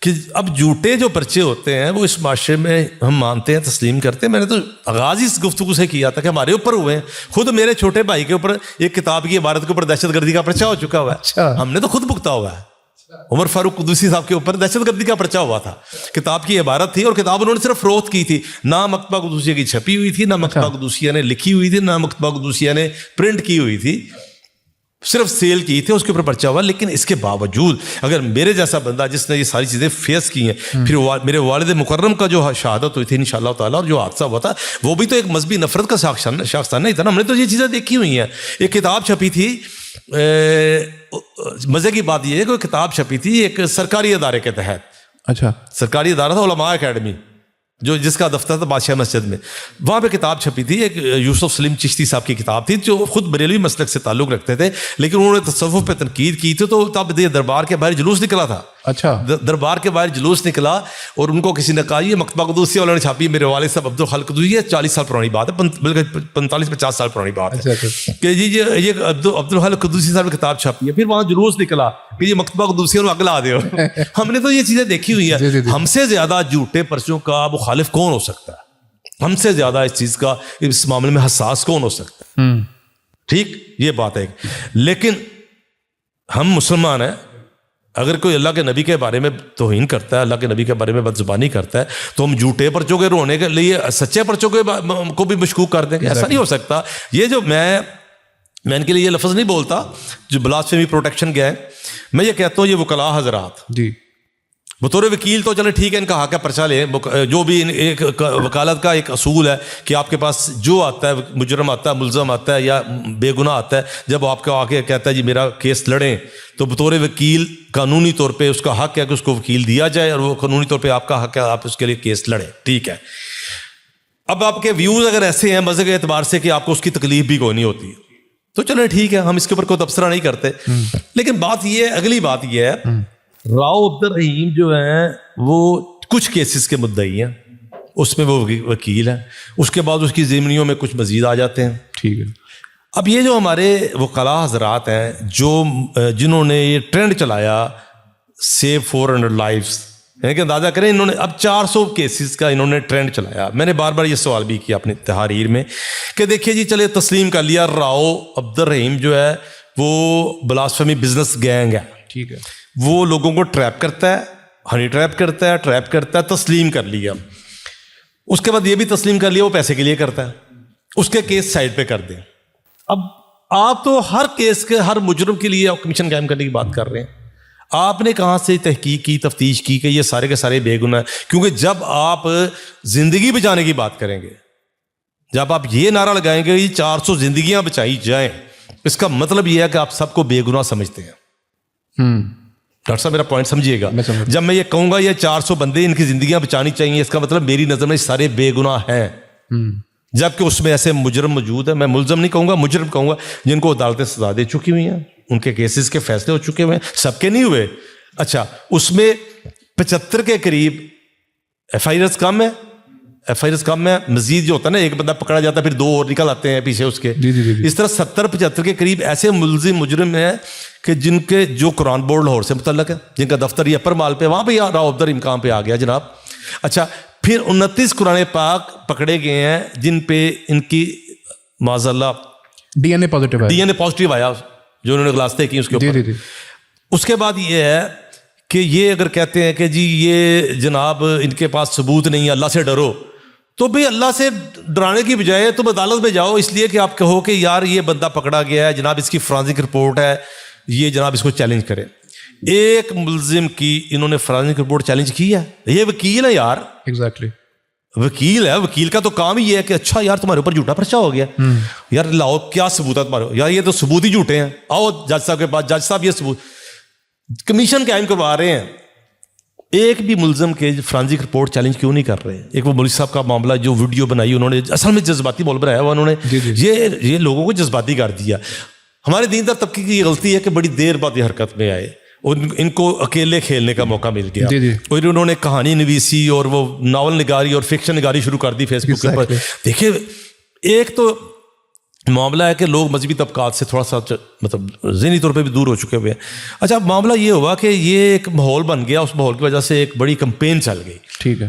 کہ اب جھوٹے جو پرچے ہوتے ہیں وہ اس معاشرے میں ہم مانتے ہیں, تسلیم کرتے ہیں. میں نے تو آغاز اس گفتگو سے کیا تھا کہ ہمارے اوپر ہوئے ہیں. خود میرے چھوٹے بھائی کے اوپر ایک کتاب کی عبارت کے اوپر دہشت گردی کا پرچہ ہو چکا ہوا ہے. ہم نے تو خود بھگتا ہوا ہے. عمر فاروق قدوسی صاحب کے اوپر دہشت گردی کا پرچہ ہوا تھا. کتاب کی عبارت تھی اور کتاب انہوں نے صرف فروخت کی تھی, نہ مکتبہ قدوسیہ کی چھپی ہوئی تھی, نہ مکتبہ قدوسیہ نے لکھی ہوئی تھی, نہ مکتبہ قدوسیہ نے پرنٹ کی ہوئی تھی, صرف سیل کی تھی, اس کے اوپر پرچہ ہوا. لیکن اس کے باوجود اگر میرے جیسا بندہ جس نے یہ ساری چیزیں فیس کی ہیں, پھر میرے والد مکرم کا جو شہادت ہوئی تھی انشاءاللہ تعالیٰ, اور جو حادثہ ہوا تھا وہ بھی تو ایک مذہبی نفرت کا شاخسانہ ہی تھا نا. ہم نے تو یہ چیزیں دیکھی ہوئی ہیں. ایک کتاب چھپی تھی, مزے کی بات یہ ہے کہ وہ کتاب چھپی تھی ایک سرکاری ادارے کے تحت. اچھا. سرکاری ادارہ تھا علماء اکیڈمی, جو جس کا دفتر تھا بادشاہ مسجد میں. وہاں پہ کتاب چھپی تھی, ایک یوسف سلیم چشتی صاحب کی کتاب تھی, جو خود بریلوی مسلک سے تعلق رکھتے تھے, لیکن انہوں نے تصوف پہ تنقید کی تھی. تو تب دربار کے باہر جلوس نکلا تھا. اچھا. دربار کے باہر جلوس نکلا اور ان کو کسی نے کہا یہ مکتبہ قدوسیہ والوں نے چھاپی, میرے والد صاحب عبدالخالق قدوسی, 40 سال پرانی بات ہے, بلکہ 45-50 سال پرانی بات ہے, کہ جی یہ عبدالخالق قدوسی صاحب کی کتاب چھاپی ہے. پھر وہاں جلوس نکلا کہ یہ مکتبہ قدوسیہ اور اگلا دے. ہم نے تو یہ چیزیں دیکھی ہوئی ہیں. ہم سے زیادہ جھوٹے پرچوں کا مخالف کون ہو سکتا ہے؟ ہم سے زیادہ اس چیز کا, اس معاملے میں حساس کون ہو سکتا ہے؟ ٹھیک, یہ بات ہے. لیکن ہم مسلمان ہیں, اگر کوئی اللہ کے نبی کے بارے میں توہین کرتا ہے, اللہ کے نبی کے بارے میں بدزبانی کرتا ہے, تو ہم جھوٹے پرچوں کے رونے کے لیے سچے پرچوں کو بھی مشکوک کر دیں گے. ایسا نہیں ہو سکتا. یہ جو میں ان کے لیے یہ لفظ نہیں بولتا جو بلاسفیمی پروٹیکشن گینگ, میں یہ کہتا ہوں یہ وکلاء حضرات جی بطور وکیل تو چلے ٹھیک ہے, ان کا حق ہے پرچہ لیں. جو بھی ایک وکالت کا ایک اصول ہے کہ آپ کے پاس جو آتا ہے, مجرم آتا ہے, ملزم آتا ہے یا بے گناہ آتا ہے, جب آپ کو آ کے کہتا ہے جی میرا کیس لڑیں, تو بطور وکیل قانونی طور پہ اس کا حق ہے کہ اس کو وکیل دیا جائے, اور وہ قانونی طور پہ آپ کا حق ہے آپ اس کے لیے کیس لڑیں. ٹھیک ہے. اب آپ کے ویوز اگر ایسے ہیں مذہب کے اعتبار سے کہ آپ کو اس کی تکلیف بھی کوئی نہیں ہوتی, تو چلے ٹھیک ہے, ہم اس کے اوپر کوئی تبصرہ نہیں کرتے. لیکن بات یہ ہے, اگلی بات یہ ہے, راؤ عبد الرحیم جو ہیں وہ کچھ کیسز کے مدعی ہیں, اس میں وہ وکیل ہیں, اس کے بعد اس کی ضمنیوں میں کچھ مزید آ جاتے ہیں. ٹھیک ہے. اب یہ جو ہمارے وکلاء حضرات ہیں جنہوں نے یہ ٹرینڈ چلایا سیو 400 لائفز, یعنی کہ اندازہ کریں انہوں نے اب 400 کیسز کا انہوں نے ٹرینڈ چلایا. میں نے بار بار یہ سوال بھی کیا اپنی تحریر میں کہ دیکھیے جی چلے تسلیم کر لیا راؤ عبد الرحیم جو ہے وہ بلاسفیمی بزنس گینگ ہے. ٹھیک ہے. وہ لوگوں کو ٹریپ کرتا ہے, ہنی ٹریپ کرتا ہے, تسلیم کر لیا. اس کے بعد یہ بھی تسلیم کر لیا وہ پیسے کے لیے کرتا ہے, اس کے کیس سائڈ پہ کر دیں. اب آپ تو ہر کیس کے ہر مجرم کے لیے کمیشن قائم کرنے کی بات کر رہے ہیں. آپ نے کہاں سے تحقیق کی, تفتیش کی کہ یہ سارے کے سارے بے گناہ ہیں؟ کیونکہ جب آپ زندگی بچانے کی بات کریں گے, جب آپ یہ نعرہ لگائیں گے یہ 400 زندگیاں بچائی جائیں, اس کا مطلب یہ ہے کہ آپ سب کو بے گناہ سمجھتے ہیں. ڈاکٹر صاحب میرا پوائنٹ سمجھیے گا. جب میں یہ کہوں گا یہ 400 بندے ان کی زندگیاں بچانی چاہیے, اس کا مطلب میری نظر میں سارے بے گناہ ہیں, جبکہ اس میں ایسے مجرم موجود ہیں. میں ملزم نہیں کہوں گا, مجرم کہوں گا, جن کو عدالتیں سزا دے چکی ہوئی ہیں, ان کے کیسز کے فیصلے ہو چکے ہوئے ہیں, سب کے نہیں ہوئے. اچھا, اس میں 75 کے قریب ایف آئی آرز کم ہے, مزید جو ہوتا ہے نا ایک بندہ پکڑا جاتا ہے پھر 2 اور نکل آتے ہیں پیچھے اس کے, اس طرح 70-75 کے قریب ایسے ملزم مجرم ہیں کہ جن کے جو قرآن بورڈ لاہور سے متعلق ہے, جن کا دفتر یہ اپر مال پہ, وہاں پہ راؤ عبدالر امکان پہ آ گیا جناب. اچھا, پھر 29 قرآن پاک پکڑے گئے ہیں جن پہ ان کی معاذ اللہ ڈی این اے پازیٹیو آیا, جو انہوں نے گلاستے کی اس کے اوپر. اس کے بعد یہ ہے کہ یہ اگر کہتے ہیں کہ جی یہ جناب ان کے پاس ثبوت نہیں ہے, اللہ سے ڈرو, تو بھئی اللہ سے ڈرانے کی بجائے تم عدالت میں جاؤ, اس لیے کہ آپ کہو کہ یار یہ بندہ پکڑا گیا ہے جناب, اس کی فرانزک رپورٹ ہے, یہ جناب اس کو چیلنج کرے. ایک ملزم کی انہوں نے فرانزک رپورٹ چیلنج کی ہے, یہ وکیل ہے یار, ایگزیکٹلی وکیل ہے, وکیل کا تو کام ہی ہے کہ اچھا یار تمہارے اوپر جھوٹا پرچہ ہو گیا, یار لاؤ کیا ثبوت ہے تمہارے, یار یہ تو ثبوت ہی جھوٹے ہیں, آؤ جج صاحب کے پاس, جج صاحب یہ ثبوت, کمیشن قائم کروا رہے ہیں. ایک بھی ملزم کے فرانزک رپورٹ چیلنج کیوں نہیں کر رہے؟ ایک وہ مولوی صاحب کا معاملہ جو ویڈیو بنائی انہوں نے, اصل میں جذباتی مول بنایا ہوا انہوں نے, یہ لوگوں کو جذباتی کر دیا. ہمارے دیندار طبقے کی یہ غلطی ہے کہ بڑی دیر بعد یہ حرکت میں آئے, ان کو اکیلے کھیلنے کا موقع مل گیا, اور انہوں نے کہانی نویسی اور وہ ناول نگاری اور فکشن نگاری شروع کر دی فیس بک کے اوپر. دیکھیں, ایک تو معاملہ ہے کہ لوگ مذہبی طبقات سے تھوڑا سا مطلب ذہنی طور پہ بھی دور ہو چکے ہوئے ہیں. اچھا, معاملہ یہ ہوا کہ یہ ایک ماحول بن گیا, اس ماحول کی وجہ سے ایک بڑی کمپین چل گئی. ٹھیک ہے,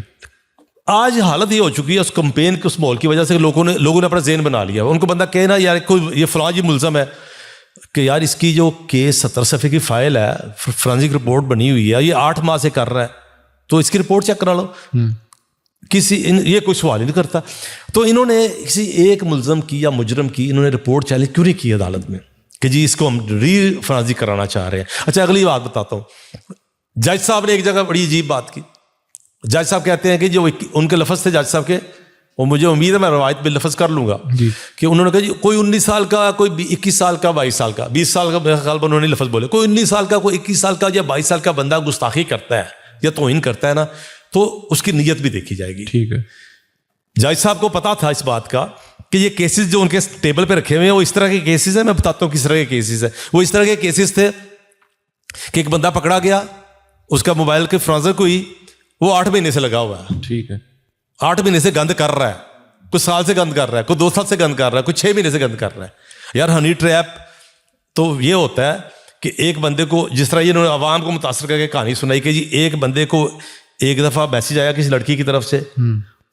آج حالت یہ ہو چکی ہے اس کمپین کے اس ماحول کی وجہ سے لوگوں نے اپنا ذہن بنا لیا. ان کو بندہ کہنا یار کوئی یہ فلاں جی ملزم ہے کہ یار اس کی جو کیس 70 صفحے کی فائل ہے, فرانزک رپورٹ بنی ہوئی ہے, یہ 8 ماہ سے کر رہا ہے, تو اس کی رپورٹ چیک کرا لو. یہ کوئی سوال ہی نہیں کرتا. تو انہوں نے کسی ایک ملزم کی یا مجرم کی انہوں نے رپورٹ چیلنج کیوں نہیں کی عدالت میں کہ جی اس کو ہم فرانزک کرانا چاہ رہے ہیں. اچھا, اگلی بات بتاتا ہوں. جج صاحب نے ایک جگہ بڑی عجیب بات کی. جج صاحب کہتے ہیں کہ جو ان کے لفظ تھے جج صاحب کے, وہ مجھے امید ہے میں روایت بال لفظ کر لوں گا, کہ انہوں نے کہا جی کوئی 19 سال کا, کوئی 21 سال کا, 22 سال کا, 20 سال کا, میرے خیال میں انہوں نے لفظ بولے, کوئی 19 سال کا, کوئی 21 سال کا یا 22 سال کا بندہ گستاخی کرتا ہے یا توہین کرتا ہے نا, تو اس کی نیت بھی دیکھی جائے گی. ٹھیک ہے. جج صاحب کو پتا تھا اس بات کا کہ یہ کیسز جو ان کے ٹیبل پہ رکھے ہوئے ہیں وہ اس طرح کے کیسز ہیں. میں بتاتا ہوں کس طرح کے کیسز ہیں. وہ اس طرح کے کیسز تھے کہ ایک بندہ پکڑا گیا, اس کا موبائل کی فرانزک ہوئی, وہ 8 مہینے سے لگا ہوا ہے. ٹھیک ہے, 8 مہینے سے گند کر رہا ہے, کوئی سال سے گند کر رہا ہے, کوئی 2 سال سے گند کر رہا ہے, کوئی 6 مہینے سے گند کر رہا ہے. یار ہنی ٹریپ تو یہ ہوتا ہے کہ ایک بندے کو, جس طرح انہوں نے عوام کو متاثر کر کے کہانی سنائی کہ جی ایک بندے کو ایک دفعہ میسج آیا کسی لڑکی کی طرف سے,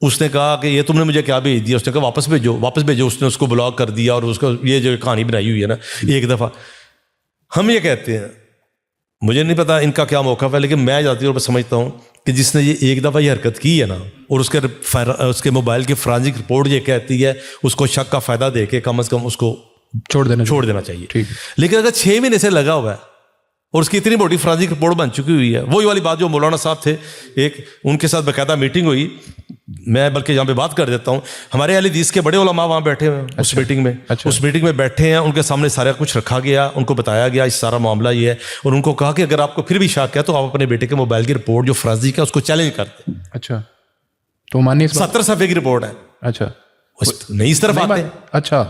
اس نے کہا کہ یہ تم نے مجھے کیا بھیج دیا, اس نے کہا واپس بھیجو. اس نے اس کو بلاک کر دیا اور اس کو یہ جو کہانی بنائی ہوئی ہے نا ایک دفعہ. ہم یہ کہتے ہیں, مجھے نہیں پتا ان کا کیا موقف ہے, لیکن میں ذاتی طور پر سمجھتا ہوں کہ جس نے یہ ایک دفعہ یہ حرکت کی ہے نا, اور اس کے موبائل کی فرانزک رپورٹ یہ کہتی ہے اس کو شک کا فائدہ دے کے کم از کم اس کو چھوڑ دینا چاہیے. لیکن اگر 6 مہینے سے لگا ہوا ہے اور اس کی اتنی بڑی فرانزک رپورٹ بن چکی ہوئی ہے, وہی والی بات جو مولانا صاحب تھے, ایک ان کے ساتھ باقاعدہ میٹنگ ہوئی, میں بلکہ یہاں پہ بات کر دیتا ہوں, ہمارے اہل حدیث کے بڑے علماء وہاں بیٹھے ہوئے ہیں اس میٹنگ میں. اس میٹنگ میں بیٹھے ہیں, ان کے سامنے سارا کچھ رکھا گیا, ان کو بتایا گیا اس سارا معاملہ یہ ہے, اور ان کو کہا کہ اگر آپ کو پھر بھی شک ہے تو آپ اپنے بیٹے کے موبائل کی رپورٹ جو فرانزک ہے اس کو چیلنج کرتے. اچھا, تو مانیے 70 صفحے کی رپورٹ ہے. اچھا, نہیں اس طرف آتے. اچھا,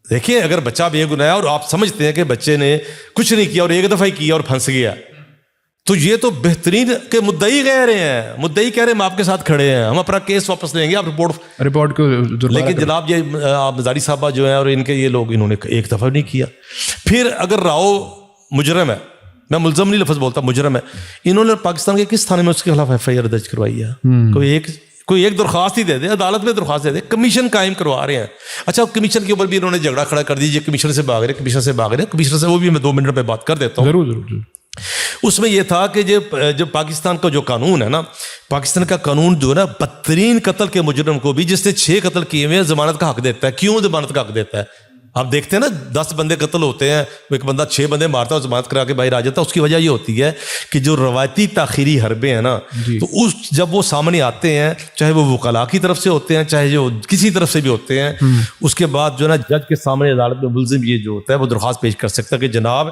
دیکھیں اگر بچہ بے گناہ ہے اور آپ سمجھتے ہیں کہ بچے نے کچھ نہیں کیا اور ایک دفعہ ہی کیا اور پھنس گیا, تو یہ تو بہترین کہ مدعی کہہ رہے ہیں, مدعی کہہ رہے ہیں ہم آپ کے ساتھ کھڑے ہیں, ہم اپنا کیس واپس لیں گے, آپ رپورٹ کو. لیکن جناب یہ مزاری صاحبہ جو ہیں اور ان کے یہ لوگ, انہوں نے ایک دفعہ نہیں کیا. پھر اگر راؤ مجرم ہے, میں ملزم نہیں لفظ بولتا, مجرم ہے, انہوں نے پاکستان کے کس تھانے میں اس کے خلاف ایف آئی آر درج کروائی ہے؟ کوئی ایک درخواست ہی دے دے, عدالت میں درخواست دے دے, کمیشن قائم کروا رہے ہیں. اچھا, کمیشن کے اوپر بھی انہوں نے جھگڑا کھڑا کر دیجیے, کمیشن سے بھاگ رہے, کمیشن سے وہ بھی میں 2 منٹ پہ بات کر دیتا ہوں. ضرور. اس میں یہ تھا کہ جو پاکستان کا جو قانون ہے نا, پاکستان کا قانون جو ہے نا, بدترین قتل کے مجرم کو بھی جس نے 6 قتل کیے ہوئے ضمانت کا حق دیتا ہے. کیوں ضمانت کا حق دیتا ہے؟ آپ دیکھتے ہیں نا 10 بندے قتل ہوتے ہیں, ایک بندہ 6 بندے مارتا ہے, ضمانت کرا کے باہر آ جاتا ہے. اس کی وجہ یہ ہوتی ہے کہ جو روایتی تاخیری حربے ہیں نا, تو اس جب وہ سامنے آتے ہیں, چاہے وہ وکلاء کی طرف سے ہوتے ہیں, چاہے جو کسی طرف سے بھی ہوتے ہیں, اس کے بعد جو ہے نا جج کے سامنے عدالت میں ملزم یہ جو ہوتا ہے وہ درخواست پیش کر سکتا ہے کہ جناب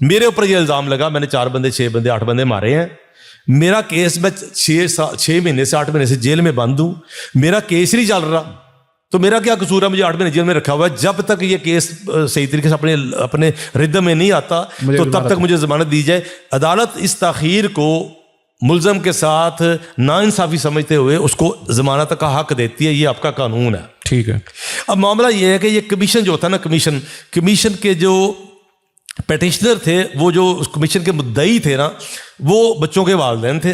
میرے اوپر یہ الزام لگا, میں نے 4 بندے 6 بندے 8 بندے مارے ہیں, میرا کیس میں 6 مہینے سے 8 مہینے سے جیل میں بند ہوں, میرا کیس نہیں چل رہا, تو میرا کیا قصور ہے, مجھے 8 مہینے جیل میں رکھا ہوا ہے, جب تک یہ کیس صحیح طریقے سے اپنے ردم میں نہیں آتا تو تب تک مجھے ضمانت دی جائے. عدالت اس تاخیر کو ملزم کے ساتھ ناانصافی سمجھتے ہوئے اس کو ضمانت کا حق دیتی ہے. یہ آپ کا قانون ہے. ٹھیک ہے. اب معاملہ یہ ہے کہ یہ کمیشن جو ہوتا ہے نا, کمیشن کے جو پیٹیشنر تھے, وہ جو اس کمیشن کے مدعی تھے نا, وہ بچوں کے والدین تھے.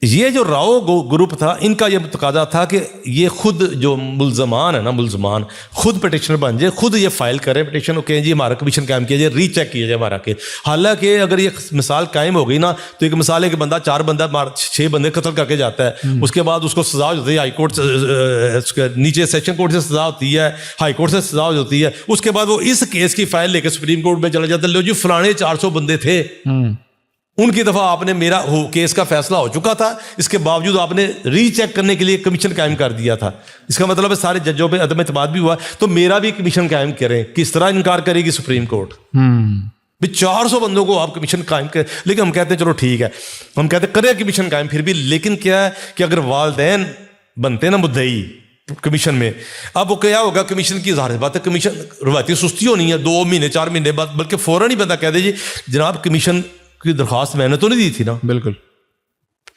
یہ جو راؤ گروپ تھا, ان کا یہ تقاضا تھا کہ یہ خود جو ملزمان ہے نا, ملزمان خود پٹیشنر بن جائے, خود یہ فائل کریں پٹیشن, کہ جی ہمارا کمیشن قائم کیا جائے, ری چیک کیا جائے ہمارا کیس. حالانکہ اگر یہ مثال قائم ہو گئی نا, تو ایک مثال ہے کہ بندہ 4 بندہ 6 بندے قتل کر کے جاتا ہے, اس کے بعد اس کو سزا ہوتی ہے ہائی کورٹ سے, نیچے سیشن کورٹ سے سزا ہوتی ہے, ہائی کورٹ سے سزا ہوتی ہے. اس کے بعد وہ اس کیس کی فائل لے کے سپریم کورٹ میں چلا جاتا ہے, لو جی فلانے 400 بندے تھے, ان کی دفعہ آپ نے میرا کیس کا فیصلہ ہو چکا تھا, اس کے باوجود آپ نے ری چیک کرنے کے لیے کمیشن قائم کر دیا تھا. اس کا مطلب ہے سارے ججوں پہ عدم اعتماد بھی ہوا, تو میرا بھی کمیشن قائم کریں. کس طرح انکار کرے گی سپریم کورٹ؟ 400 بندوں کو آپ کمیشن قائم کریں. لیکن ہم کہتے ہیں چلو ٹھیک ہے, ہم کہتے ہیں کرے کمیشن قائم پھر بھی, لیکن کیا ہے کہ اگر والدین بنتے نا مدعی کمیشن میں, اب وہ کیا ہوگا, کمیشن کی ظاہر بات ہے کمیشن روایتی سستی ہونی ہے, 2 مہینے 4 مہینے بعد, بلکہ فوراً ہی بندہ کہہ دے جی جناب کمیشن کی درخواست میں نے تو نہیں دی تھی نا, بالکل,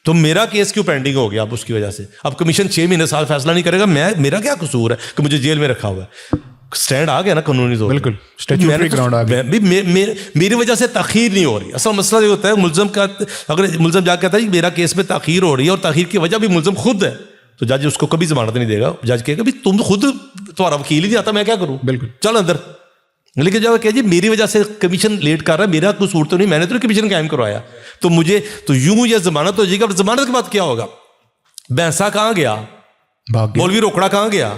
تو میرا کیس کیوں پینڈنگ ہو گیا اب اس کی وجہ سے. اب کمیشن 6 مہینے سال فیصلہ نہیں کرے گا, میرا کیا قصور ہے کہ مجھے جیل میں رکھا ہوا ہے. سٹینڈ آ گیا نا قانونی طور, بالکل, اسٹیچوٹری گراؤنڈ آ گیا. میری وجہ سے تاخیر نہیں ہو رہی. اصل مسئلہ یہ ہوتا ہے ملزم کا, اگر ملزم جا کہتا ہے میرا کیس میں تاخیر ہو رہی ہے, اور تاخیر کی وجہ بھی ملزم خود ہے, تو جج اس کو کبھی ضمانت نہیں دے گا. جج کہے گا تم خود تمہارا وکیل ہی نہیں آتا, میں کیا کروں, بالکل, چل اندر. لیکن جب کہ جی میری وجہ سے کمیشن لیٹ کر رہا ہے, میرا قصور تو نہیں, میں نے تو کمیشن قائم کروایا, تو مجھے تو یوں یہ ضمانت ہو جائے گا. اب ضمانت کے بعد کیا ہوگا؟ بینسا کہاں گیا, مولوی روکڑا کہاں گیا,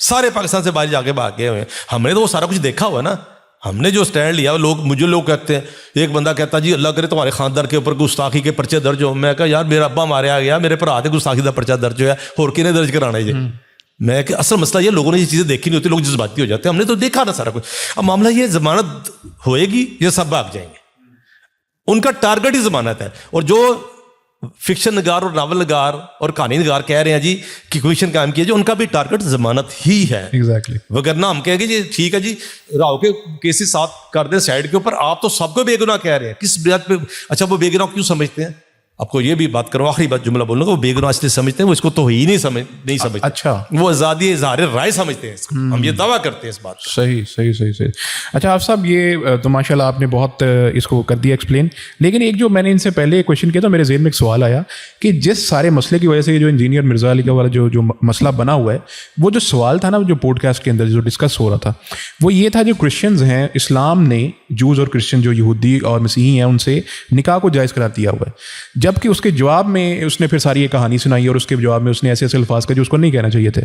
سارے پاکستان سے باہر جا کے بھاگ گئے ہوئے ہیں. ہم نے تو وہ سارا کچھ دیکھا ہوا ہے نا, ہم نے جو سٹینڈ لیا. مجھے لوگ کہتے ہیں, ایک بندہ کہتا جی اللہ کرے تمہارے خاندان کے اوپر گستاخی کے پرچے درج ہو. میں کہا یار میرا ابا ماریا گیا, میرے پر آتے گستاخی کا پرچہ درج ہوا, اور کنے درج کرانا ہے. میں کہ اصل مسئلہ یہ لوگوں نے یہ چیزیں دیکھی نہیں ہوتی, لوگ جذباتی ہو جاتے ہیں. ہم نے تو دیکھا نا سارا کچھ. اب معاملہ یہ ضمانت ہوئے گی, یہ سب بھاگ جائیں گے, ان کا ٹارگٹ ہی ضمانت ہے. اور جو فکشن نگار اور ناول نگار اور کہانی نگار کہہ رہے ہیں جی کہ کمیشن قائم کیا جائے, ان کا بھی ٹارگٹ ضمانت ہی ہے. ایگزیکٹلی. وگرنہ ہم کہیں گے جی ٹھیک ہے جی راؤ کے کیسز ساتھ کر دیں سائڈ کے اوپر, آپ تو سب کو بے گناہ کہہ رہے ہیں, کس بات پہ؟ اچھا وہ بے گناہ کیوں سمجھتے ہیں؟ آپ کو یہ بھی بات کروں, آخری بات جملہ بولوں گا, وہ بے گناہ اس لیے سمجھتے ہیں, وہ اس کو توہین نہیں سمجھتے. اچھا, وہ آزادی اظہار رائے سمجھتے ہیں اس کو, ہم یہ دعویٰ کرتے ہیں اس بات. صحیح. اچھا آپ صاحب, یہ تو ماشاء اللہ آپ نے بہت اس کو کر دیا ایکسپلین, لیکن ایک جو میں نے ان سے پہلے کویشچن کیا تھا, میرے ذہن میں ایک سوال آیا کہ جس سارے مسئلے کی وجہ سے جو انجینئر مرزا علی کا والا جو مسئلہ بنا ہوا ہے, وہ جو سوال تھا نا جو پوڈ کاسٹ کے اندر جو ڈسکس ہو رہا تھا, وہ یہ تھا جو کرسچنز ہیں, اسلام نے جوز اور کرسچن جو یہودی اور مسیحی ہیں ان سے نکاح کو جائز قرار دیا ہوا ہے, جبکہ اس کے جواب میں اس نے پھر ساری یہ کہانی سنائی, اور اس کے جواب میں اس نے ایسے الفاظ کا جو اس کو نہیں کہنا چاہیے تھے.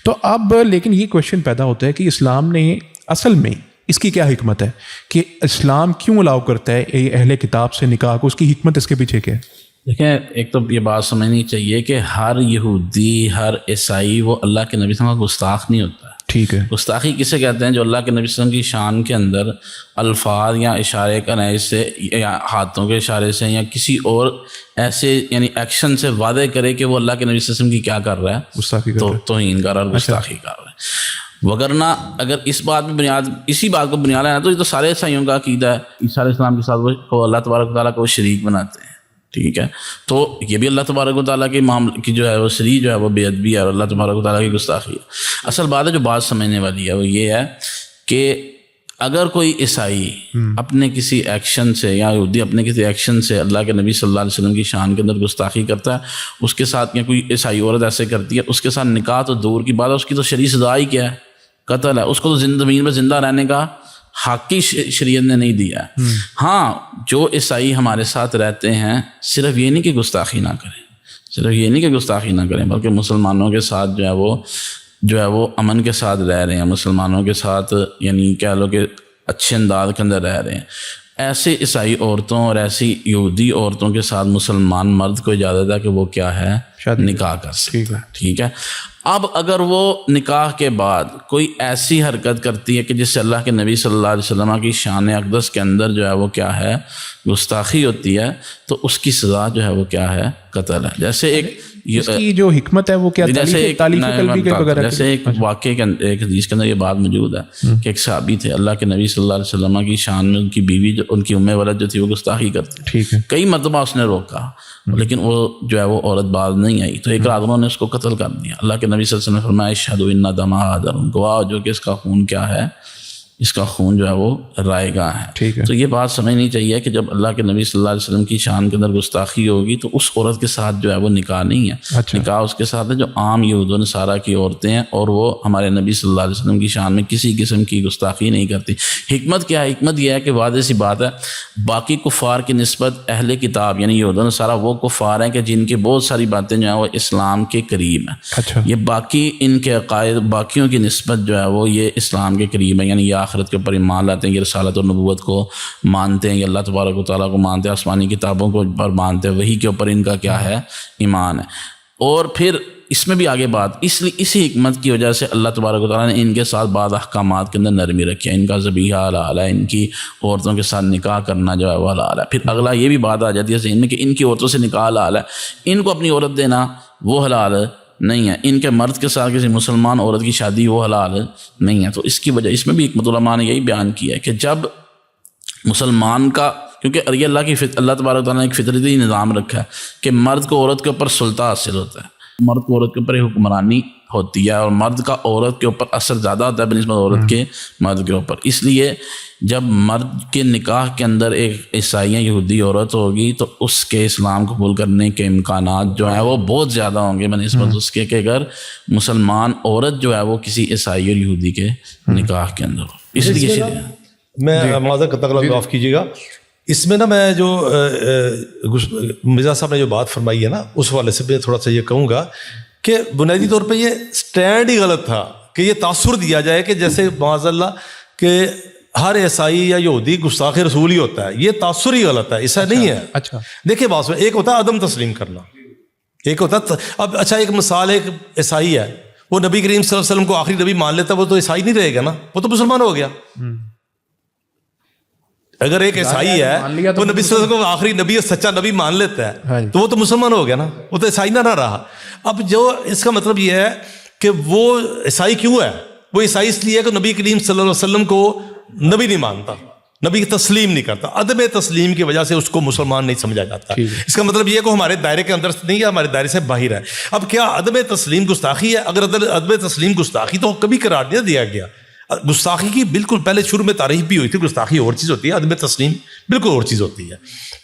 تو اب لیکن یہ کویشچن پیدا ہوتا ہے کہ اسلام نے اصل میں اس کی کیا حکمت ہے, کہ اسلام کیوں الاؤ کرتا ہے اہل کتاب سے نکاح کو, اس کی حکمت اس کے پیچھے کیا ہے؟ دیکھیں, ایک تو یہ بات سمجھنی چاہیے کہ ہر یہودی ہر عیسائی وہ اللہ کے نبی صلی اللہ علیہ وسلم کا گستاخ نہیں ہوتا ہے. ٹھیک ہے. گستاخی کسے کہتے ہیں؟ جو اللہ کے نبی صلی اللہ علیہ وسلم کی شان کے اندر الفاظ یا اشارے کرنے سے یا ہاتھوں کے اشارے سے یا کسی اور ایسے یعنی ایکشن سے وعدے کرے کہ وہ اللہ کے نبی صلی اللہ علیہ وسلم کی کیا کر رہا ہے, گستاخی تو توہین کر رہا ہے, گستاخی کر رہا ہے. وگرنہ اگر اس بات میں اسی بات کو بنیاد ہے تو یہ تو سارے عیسائیوں کا عقیدہ ہے, عیسیٰ علیہ السلام کے ساتھ وہ اللہ تبارک و تعالیٰ کو شریک بناتے ہیں. ٹھیک ہے, تو یہ بھی اللہ تبارک و تعالیٰ کے معاملے کی جو ہے وہ شریک جو ہے وہ بے ادبی ہے اور اللہ تبارک و تعالیٰ کی گستاخی ہے. اصل بات ہے جو بات سمجھنے والی ہے وہ یہ ہے کہ اگر کوئی عیسائی اپنے کسی ایکشن سے یا یہودی اپنے کسی ایکشن سے اللہ کے نبی صلی اللہ علیہ وسلم کی شان کے اندر گستاخی کرتا ہے, اس کے ساتھ یا کوئی عیسائی عورت ایسے کرتی ہے, اس کے ساتھ نکاح تو دور کی بات ہے, اس کی تو شرعی سزا ہی کیا ہے, قتل ہے. اس کو تو زمین میں زندہ رہنے کا حق کی شریعت نے نہیں دیا ہے. ہاں, جو عیسائی ہمارے ساتھ رہتے ہیں صرف یہ نہیں کہ گستاخی نہ کریں, صرف یہ نہیں کہ گستاخی نہ کریں, بلکہ مسلمانوں کے ساتھ جو ہے وہ جو ہے وہ امن کے ساتھ رہ رہے ہیں، مسلمانوں کے ساتھ یعنی کہہ لو کہ اچھے انداز کے اندر رہ رہے ہیں، ایسے عیسائی عورتوں اور ایسی یہودی عورتوں کے ساتھ مسلمان مرد کو اجازت ہے کہ وہ کیا ہے نکاح کر سکتے ہیں. ٹھیک ہے. اب اگر وہ نکاح کے بعد کوئی ایسی حرکت کرتی ہے کہ جس سے اللہ کے نبی صلی اللہ علیہ وسلم کی شان اقدس کے اندر جو ہے وہ کیا ہے گستاخی ہوتی ہے، تو اس کی سزا جو ہے وہ کیا ہے قتل ہے. جیسے ایک اس کی جو حکمت ہے وہ کیا تعلیف قلبی کے وغیرہ، جیسے ایک واقعے کے اندر ایک حدیث کے اندر یہ بات موجود ہے کہ ایک صحابی تھے، اللہ کے نبی صلی اللہ علیہ وسلم کی شان میں ان کی بیوی جو ان کی ام ولد جو تھی وہ گستاخی کرتی. ٹھیک ہے. کئی مرتبہ اس نے روکا لیکن وہ جو ہے وہ عورت باز نہیں آئی، تو ایک رات انہوں نے اس کو قتل کر دیا. اللہ کے نبی صلی اللہ علیہ وسلم نے فرمایا اشہدوا ان دمہ حاضر، گواہ جو کہ اس کا خون کیا ہے، اس کا خون جو ہے وہ رائے گاہ ہے. تو یہ بات سمجھنی چاہیے کہ جب اللہ کے نبی صلی اللہ علیہ وسلم کی شان کے اندر گستاخی ہوگی تو اس عورت کے ساتھ جو ہے وہ نکاح نہیں ہے. نکاح اس کے ساتھ ہے جو عام یہود و نصارہ کی عورتیں ہیں، اور وہ ہمارے نبی صلی اللہ علیہ وسلم کی شان میں کسی قسم کی گستاخی نہیں کرتی. حکمت کیا ہے؟ حکمت یہ ہے کہ واضح سی بات ہے، باقی کفار کی نسبت اہل کتاب یعنی یہود و نصارہ وہ کفار ہیں کہ جن کی بہت ساری باتیں جو ہیں وہ اسلام کے قریب ہیں. یہ باقی ان کے عقائد باقیوں کی نسبت جو ہے وہ یہ اسلام کے قریب ہے، یعنی یہ آخرت کے اوپر ایمان لاتے ہیں، یہ رسالت اور نبوت کو مانتے ہیں، یہ اللہ تبارک و تعالیٰ کو مانتے ہیں، آسمانی کتابوں کو پر مانتے ہیں، وہی کے اوپر ان کا کیا ہے ایمان ہے. اور پھر اس میں بھی آگے بات اسی حکمت کی وجہ سے اللہ تبارک و تعالیٰ نے ان کے ساتھ بعض احکامات کے اندر نرمی رکھی ہے. ان کا ذبیحہ حلال ہے، ان کی عورتوں کے ساتھ نکاح کرنا جو ہے وہ حلال ہے. پھر اگلا یہ بھی بات آ جاتی ہے ذہن میں کہ ان کی عورتوں سے نکاح حلال ہے، ان کو اپنی عورت دینا وہ حلال ہے نہیں ہے، ان کے مرد کے ساتھ کسی مسلمان عورت کی شادی وہ حلال نہیں ہے. تو اس کی وجہ اس میں بھی حکمت علماء نے یہی بیان کیا ہے کہ جب مسلمان کا، کیونکہ اللہ تبارک تعالیٰ نے ایک فطرتی نظام رکھا ہے کہ مرد کو عورت کے اوپر سلطہ حاصل ہوتا ہے، مرد کو عورت کے اوپر حکمرانی ہوتی ہے، اور مرد کا عورت کے اوپر اثر زیادہ ہوتا ہے بنسبت عورت کے مرد کے اوپر. اس لیے جب مرد کے نکاح کے اندر ایک عیسائی یہودی عورت ہوگی تو اس کے اسلام قبول کرنے کے امکانات جو ہیں وہ بہت زیادہ ہوں گے بنسبت اس کے کہ اگر مسلمان عورت جو ہے وہ کسی عیسائی اور یہودی کے نکاح کے اندر ہو. اس لیے میں معذرت کرتا ہوں، معاف کیجیے گا، اس میں نا میں جو مرزا صاحب نے جو بات فرمائی ہے نا اس حوالے سے میں تھوڑا سا یہ کہوں گا کہ بنیادی طور پہ یہ سٹینڈ ہی غلط تھا کہ یہ تاثر دیا جائے کہ جیسے معاذ اللہ کہ ہر عیسائی یا یہودی گستاخ رسول ہی ہوتا ہے. یہ تاثر ہی غلط ہے، ایسا نہیں ہے. اچھا دیکھیں بات میں ایک ہوتا ہے عدم تسلیم کرنا، ایک ہوتا ہے اب اچھا ایک مثال ایک عیسائی ہے، وہ نبی کریم صلی اللہ علیہ وسلم کو آخری نبی مان لیتا ہے، وہ تو عیسائی نہیں رہے گا نا، وہ تو مسلمان ہو گیا. اگر ایک عیسائی ہے وہ نبی صلی اللہ علیہ وسلم کو آخری نبی سچا نبی مان لیتا ہے تو وہ تو مسلمان ہو گیا نا، وہ تو عیسائی نہ رہا. اب جو اس کا مطلب یہ ہے کہ وہ عیسائی کیوں ہے؟ وہ عیسائی اس لیے ہے کہ نبی کریم صلی اللہ علیہ وسلم کو نبی نہیں مانتا، نبی تسلیم نہیں کرتا. عدم تسلیم کی وجہ سے اس کو مسلمان نہیں سمجھا جاتا. اس کا مطلب یہ ہے کہ ہمارے دائرے کے اندر نہیں ہے، ہمارے دائرے سے باہر ہے. اب کیا عدم تسلیم گستاخی ہے؟ اگر عدم تسلیم گستاخی تو کبھی قرار نہیں دیا گیا. گستاخی کی بالکل پہلے شروع میں تعریف بھی ہوئی تھی، گستاخی اور چیز ہوتی ہے، عدم تسلیم بالکل اور چیز ہوتی ہے.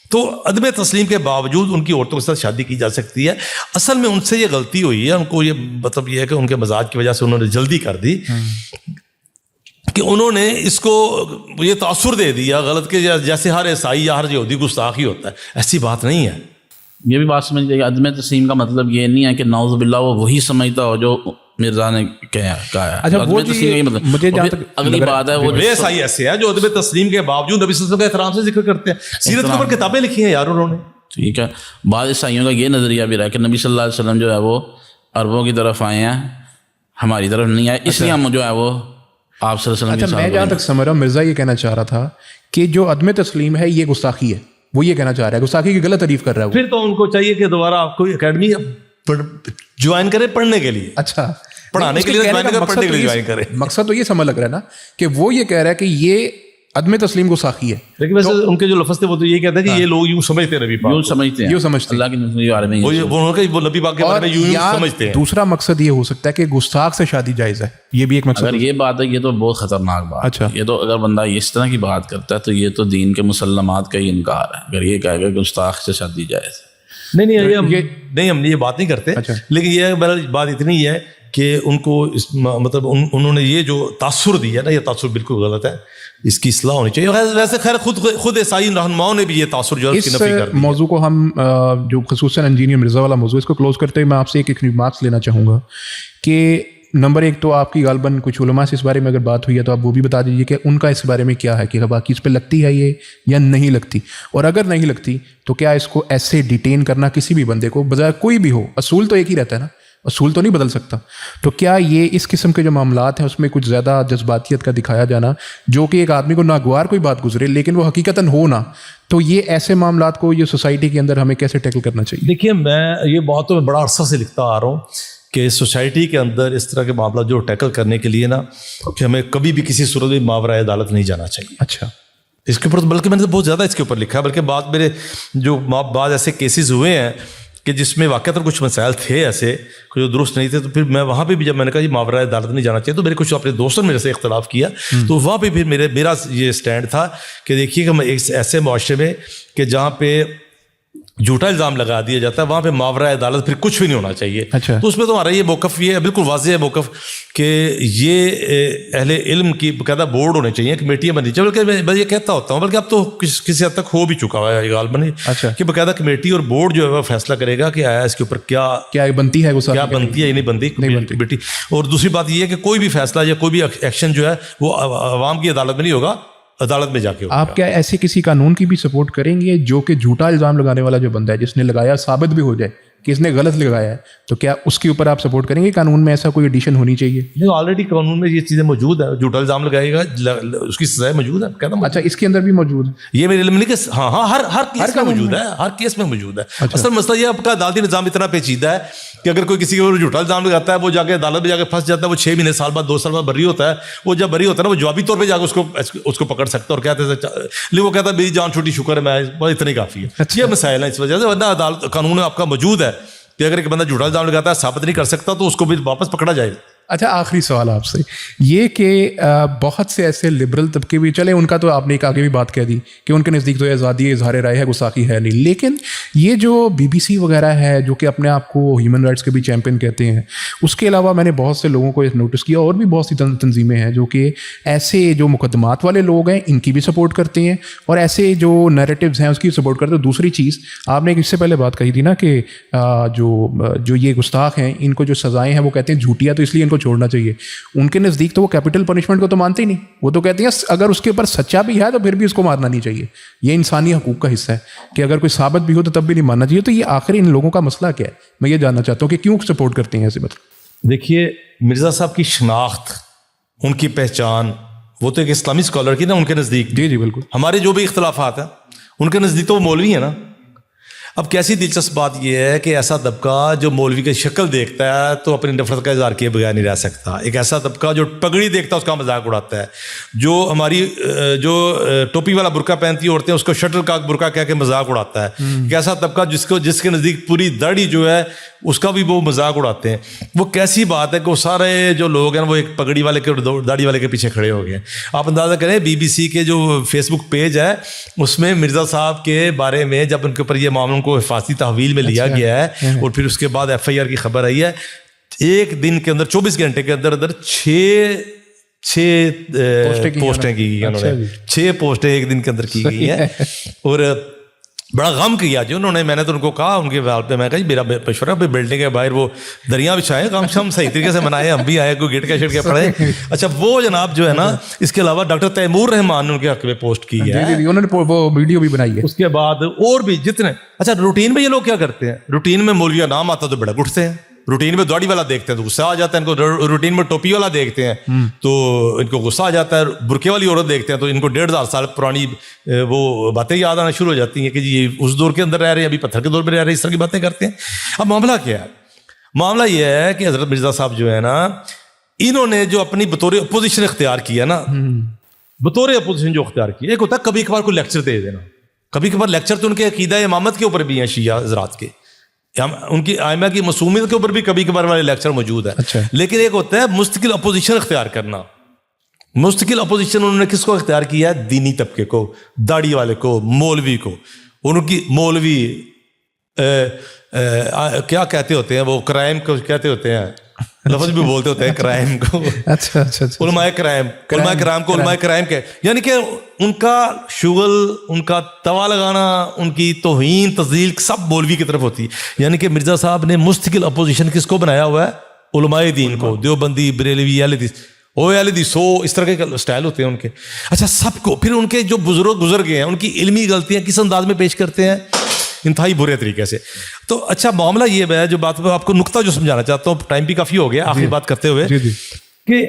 تو عدم تسلیم کے باوجود ان کی عورتوں کے ساتھ شادی کی جا سکتی ہے. اصل میں ان سے یہ غلطی ہوئی ہے، ان کو یہ مطلب یہ ہے کہ ان کے مزاج کی وجہ سے انہوں نے جلدی کر دی کہ انہوں نے اس کو یہ تاثر دے دیا غلط کہ جیسے ہر عیسائی یا ہر یہودی گستاخی ہوتا ہے. ایسی بات نہیں ہے. یہ بھی بات سمجھ جائے گا، عدم تسلیم کا مطلب یہ نہیں ہے کہ نعوذ باللہ وہ وہی سمجھتا ہو جو مرزا نے کہا ہے. اچھا وہ مجھے جہاں تک اگلی بات ہے وہ عیسائی ایسے ہے جو عدم تسلیم کے باوجود نبی صلی اللہ علیہ وسلم کا احترام سے ذکر کرتے ہیں، سیرت کے اوپر کتابیں لکھی ہیں یار انہوں نے. ٹھیک ہے. بعض عیسائیوں کا یہ نظریہ بھی رہا کہ نبی صلی اللہ علیہ وسلم جو ہے وہ عربوں کی طرف آئے ہیں، ہماری طرف نہیں آئے، اس لیے ہم جو ہے وہ آپ صلی اللہ علیہ وسلم. میں جہاں تک سمجھ رہا ہوں مرزا یہ کہنا چاہ رہا تھا کہ جو عدم تسلیم ہے یہ گستاخی ہے، وہ یہ کہنا چاہ رہا ہے، گستاخی کی غلط تعریف کر رہا ہے. پھر تو ان کو چاہیے کہ دوبارہ آپ کوئی اکیڈمی جوائن کرے پڑھنے کے لیے. اچھا پڑھانے کے لیے پڑھنے کے لیے جوائن کرے. مقصد تو یہ سمجھ لگ رہا ہے نا کہ وہ یہ کہہ رہا ہے کہ یہ عدم تسلیم گستاخی ہے. لیکن ویسے ان کے جو لفظ تھے وہ تو یہ کہتے ہیں کہ یہ لوگ یوں سمجھتے ہیں نبی پاک، یوں سمجھتے ہیں، یوں سمجھتے ہیں اللہ کے بارے میں، وہ نبی پاک کے بارے میں یوں سمجھتے ہیں. دوسرا مقصد یہ ہو سکتا ہے کہ گستاخ سے شادی جائز ہے، یہ بھی ایک مقصد. اگر یہ بات ہے یہ تو بہت خطرناک بات. اچھا یہ تو اگر بندہ اس طرح کی بات کرتا ہے تو یہ تو دین کے مسلمات کا ہی انکار ہے. اگر یہ کہے گا کہ گستاخ سے شادی جائز ہے، نہیں ہم یہ بات نہیں کرتے. لیکن یہ بات اتنی ہے کہ ان کو مطلب انہوں نے یہ جو تاثر دیا نا، یہ تاثر بالکل غلط ہے، اس کی اصلاح ہونی چاہیے. ویسے خیر خود عیسائی رہنماؤں نے بھی یہ تاثر جو ہے اس کی نفی کر دی. موضوع کو ہم جو خصوصاً انجینئر مرزا والا موضوع اس کو کلوز کرتے ہوئے میں آپ سے ایک ریمارکس لینا چاہوں گا کہ نمبر ایک تو آپ کی غالباً کچھ علماء سے اس بارے میں اگر بات ہوئی ہے تو آپ وہ بھی بتا دیجیے کہ ان کا اس بارے میں کیا ہے کہ باقی اس پہ لگتی ہے یہ یا نہیں لگتی, اور اگر نہیں لگتی تو کیا اس کو ایسے ڈیٹین کرنا کسی بھی بندے کو بجائے کوئی بھی ہو, اصول تو ایک ہی رہتا ہے نا, اصول تو نہیں بدل سکتا, تو کیا یہ اس قسم کے جو معاملات ہیں اس میں کچھ زیادہ جذباتیت کا دکھایا جانا جو کہ ایک آدمی کو ناگوار کوئی بات گزرے لیکن وہ حقیقتاً ہو نہ, تو یہ ایسے معاملات کو یہ سوسائٹی کے اندر ہمیں کیسے ٹیکل کرنا چاہیے؟ دیکھیے میں یہ بات تو بڑا عرصہ سے لکھتا آ رہا ہوں کہ سوسائٹی کے اندر اس طرح کے معاملات جو ٹیکل کرنے کے لیے نا کہ ہمیں کبھی بھی کسی صورت میں ماورائے عدالت نہیں جانا چاہیے. اچھا, اس کے اوپر بلکہ میں نے بہت زیادہ اس کے اوپر لکھا ہے, بلکہ میرے جو بعض ایسے کیسز ہوئے ہیں کہ جس میں واقعتاً کچھ مسائل تھے ایسے جو درست نہیں تھے, تو پھر میں وہاں پہ بھی جب میں نے کہا یہ ماورائے عدالت نہیں جانا چاہیے تو میرے کچھ اپنے دوستوں نے میرے سے اختلاف کیا, تو وہاں پہ پھر میرا یہ اسٹینڈ تھا کہ دیکھیے کہ میں ایک ایسے معاشرے میں کہ جہاں پہ جھوٹا الزام لگا دیا جاتا ہے وہاں پہ ماورائے عدالت پھر کچھ بھی نہیں ہونا چاہیے. اچھا, تو اس میں تو ہمارا یہ موقف یہ ہے, بالکل واضح ہے موقف کہ یہ اہل علم کی باقاعدہ بورڈ ہونے چاہیے, کمیٹیاں بننی چاہیے, بلکہ میں یہ کہتا ہوتا ہوں بلکہ اب تو کسی حد تک ہو بھی چکا ہوا ہے غالباً کہ باقاعدہ کمیٹی اور بورڈ جو ہے وہ فیصلہ کرے گا کہ آیا اس کے اوپر کیا بنتی ہے, وہ کیا بنتی ہے یا نہیں بنتی کمیٹی. اور دوسری بات یہ ہے کہ کوئی بھی فیصلہ یا کوئی بھی ایکشن جو ہے وہ عوام کی عدالت میں نہیں ہوگا, عدالت میں جا کے ہوگا. آپ کیا ایسے کسی قانون کی بھی سپورٹ کریں گے جو کہ جھوٹا الزام لگانے والا جو بندہ ہے جس نے لگایا ثابت بھی ہو جائے کہ اس نے غلط لگایا ہے, تو کیا اس کے اوپر آپ سپورٹ کریں گے قانون میں ایسا کوئی ایڈیشن ہونی چاہیے؟ نہیں, آلریڈی قانون میں یہ چیزیں موجود ہیں, جھوٹا الزام لگائے گا اس کی سزائیں موجود ہیں. کہتا ہوں اچھا, اس کے اندر بھی موجود ہے یہ میرے علم نہیں کہ ہاں ہر کیس میں موجود ہے, ہر کیس میں موجود ہے. اصل مسئلہ یہ آپ کا عدالتی نظام اتنا پیچیدہ ہے کہ اگر کوئی کسی کو جھوٹا الزام لگاتا ہے وہ جا کے عدالت میں جا کے پھنس جاتا ہے, وہ 6 مہینے سال بعد 2 سال بعد بری ہوتا ہے, وہ جب بری ہوتا ہے نا وہ جوابی طور پہ جا کے اس کو پکڑ سکتا ہے اور کہتے ہیں لیکن وہ کہتا ہے میری جان چھوٹی شکر ہے میں اتنا ہی کافی ہے. یہ مسائل ہیں اس وجہ سے, ورنہ عدالت قانون آپ کا موجود ہے کہ اگر ایک بندہ جھوٹا الزام لگاتا ہے ثابت نہیں کر سکتا تو اس کو بھی واپس پکڑا جائے. اچھا, آخری سوال آپ سے یہ کہ بہت سے ایسے لبرل طبقے بھی, چلے ان کا تو آپ نے ایک آگے بھی بات کہہ دی کہ ان کے نزدیک تو آزادی اظہار رائے ہے, گستاخی ہے نہیں, لیکن یہ جو BBC وغیرہ ہے جو کہ اپنے آپ کو ہیومن رائٹس کے بھی چیمپئن کہتے ہیں, اس کے علاوہ میں نے بہت سے لوگوں کو نوٹس کیا اور بھی بہت سی تنظیمیں ہیں جو کہ ایسے جو مقدمات والے لوگ ہیں ان کی بھی سپورٹ کرتے ہیں اور ایسے جو نیریٹیوز ہیں اس کی سپورٹ کرتے ہیں. دوسری چیز آپ نے اس سے پہلے بات کہی تھی نا کہ جو یہ گستاخ ہیں ان کو جو سزائیں ہیں وہ کہتے ہیں جھوٹیا تو اس لیے ان کو چھوڑنا چاہیے. ان کے نزدیک تو وہ کیپٹل پنشمنٹ کو تو مانتے ہی نہیں, وہ تو کہتے ہیں اگر اس کے اوپر سچا بھی ہے تو پھر بھی اس کو مارنا نہیں چاہیے, یہ انسانی حقوق کا حصہ ہے کہ اگر کوئی ثابت بھی ہو تو تب بھی نہیں ماننا چاہیے. تو یہ آخر ان لوگوں کا مسئلہ کیا ہے, میں یہ جاننا چاہتا ہوں کہ کیوں سپورٹ کرتے ہیں ایسے. مطلب دیکھیے مرزا صاحب کی شناخت, ان کی پہچان, وہ تو ایک اسلامی اسکالر کی نا ان کے نزدیک. جی بالکل. ہمارے جو بھی اختلافات ہیں ان کے نزدیک تو وہ مولوی ہیں نا. اب کیسی دلچسپ بات یہ ہے کہ ایسا طبقہ جو مولوی کی شکل دیکھتا ہے تو اپنی نفرت کا اظہار کیے بغیر نہیں رہ سکتا. ایک ایسا طبقہ جو پگڑی دیکھتا ہے اس کا مذاق اڑاتا ہے, جو ہماری جو ٹوپی والا برقع پہنتی عورتیں اس کو شٹل کا برقع کہہ کے مذاق اڑاتا ہے. ایک ایسا طبقہ جس کے نزدیک پوری داڑھی جو ہے اس کا بھی وہ مذاق اڑاتے ہیں. وہ کیسی بات ہے کہ وہ سارے جو لوگ ہیں وہ ایک پگڑی والے کے داڑھی والے کے پیچھے کھڑے ہو گئے. آپ اندازہ کریں BBC کے جو فیس بک پیج ہے اس میں مرزا صاحب کے بارے میں جب ان کے اوپر یہ معاملوں کو حفاظتی تحویل میں لیا گیا ہے اور پھر اس کے بعد FIR کی خبر آئی ہے, ایک دن کے اندر 24 گھنٹے کے اندر 6 پوسٹیں کی گئی انہوں نے, 6 پوسٹیں ایک دن کے اندر کی گئی ہیں. اور بڑا غم کیا جو انہوں نے, میں نے تو ان کو کہا ان کے وال پہ, میں کہا جی میرا مشورہ کوئی بلڈنگ کے باہر وہ دریاں بچھائیں, غم شم صحیح طریقے سے منائے, ہم بھی آئے, کوئی گیٹ کا شیٹ کے پڑھیں. اچھا وہ جناب جو ہے نا, اس کے علاوہ ڈاکٹر تیمور رحمان نے ان کے حق میں پوسٹ کی ہے, انہوں نے وہ ویڈیو بھی بنائی ہے. اس کے بعد اور بھی جتنے. اچھا روٹین میں یہ لوگ کیا کرتے ہیں, روٹین میں مولوی کا نام آتا تو بڑا اٹھتے ہیں, روٹین میں داڑھی والا دیکھتے ہیں تو غصہ آ جاتا ہے ان کو, روٹین میں ٹوپی والا دیکھتے ہیں تو ان کو غصہ آ جاتا ہے, برقعے والی عورت دیکھتے ہیں تو ان کو 1,500 سال پرانی وہ باتیں یاد آنا شروع ہو جاتی ہیں کہ جی اس دور کے اندر رہ رہے ہیں, ابھی پتھر کے دور میں رہ رہے ہیں, اس طرح کی باتیں کرتے ہیں. اب معاملہ کیا ہے, معاملہ یہ ہے کہ حضرت مرزا صاحب جو ہے نا, انہوں نے جو اپنی بطور اپوزیشن اختیار کیا نا, بطور اپوزیشن جو اختیار کیا, ایک ہوتا ہے کبھی کبھار کوئی لیکچر دے دینا, کبھی کبھار لیکچر تو ان کے عقیدہ امامت کے اوپر بھی ہیں شیعہ حضرات کے, ان کی ائمہ کی معصومیت کے اوپر بھی کبھی کبھار والے لیکچر موجود ہے. لیکن ایک ہوتا ہے مستقل اپوزیشن اختیار کرنا. مستقل اپوزیشن انہوں نے کس کو اختیار کیا ہے, دینی طبقے کو, داڑھی والے کو, مولوی کو. ان کی مولوی کیا کہتے ہوتے ہیں, وہ کرائم کو کہتے ہوتے ہیں, لفظ بھی بولتے ہوتے ہیں کرائم کو. اچھا علماء کرائم, علماء کرام کو علماء کرائم کے, یعنی کہ ان کا شغل, ان کا توا لگانا, ان کی توہین تذلیل سب مولوی کی طرف ہوتی ہے. یعنی کہ مرزا صاحب نے مستقل اپوزیشن کس کو بنایا ہوا ہے, علماء دین کو, دیوبندی, بریلوی, اہل حدیث, اہل حدیث اس طرح کے سٹائل ہوتے ہیں ان کے. اچھا سب کو پھر ان کے جو بزرگ گزر گئے ہیں ان کی علمی غلطیاں کس انداز میں پیش کرتے ہیں, انتہائی برے طریقے سے. تو اچھا معاملہ یہ ہے, جو بات میں آپ کو نقطہ جو سمجھانا چاہتا ہوں, ٹائم بھی کافی ہو گیا, آخری بات کرتے ہوئے کہ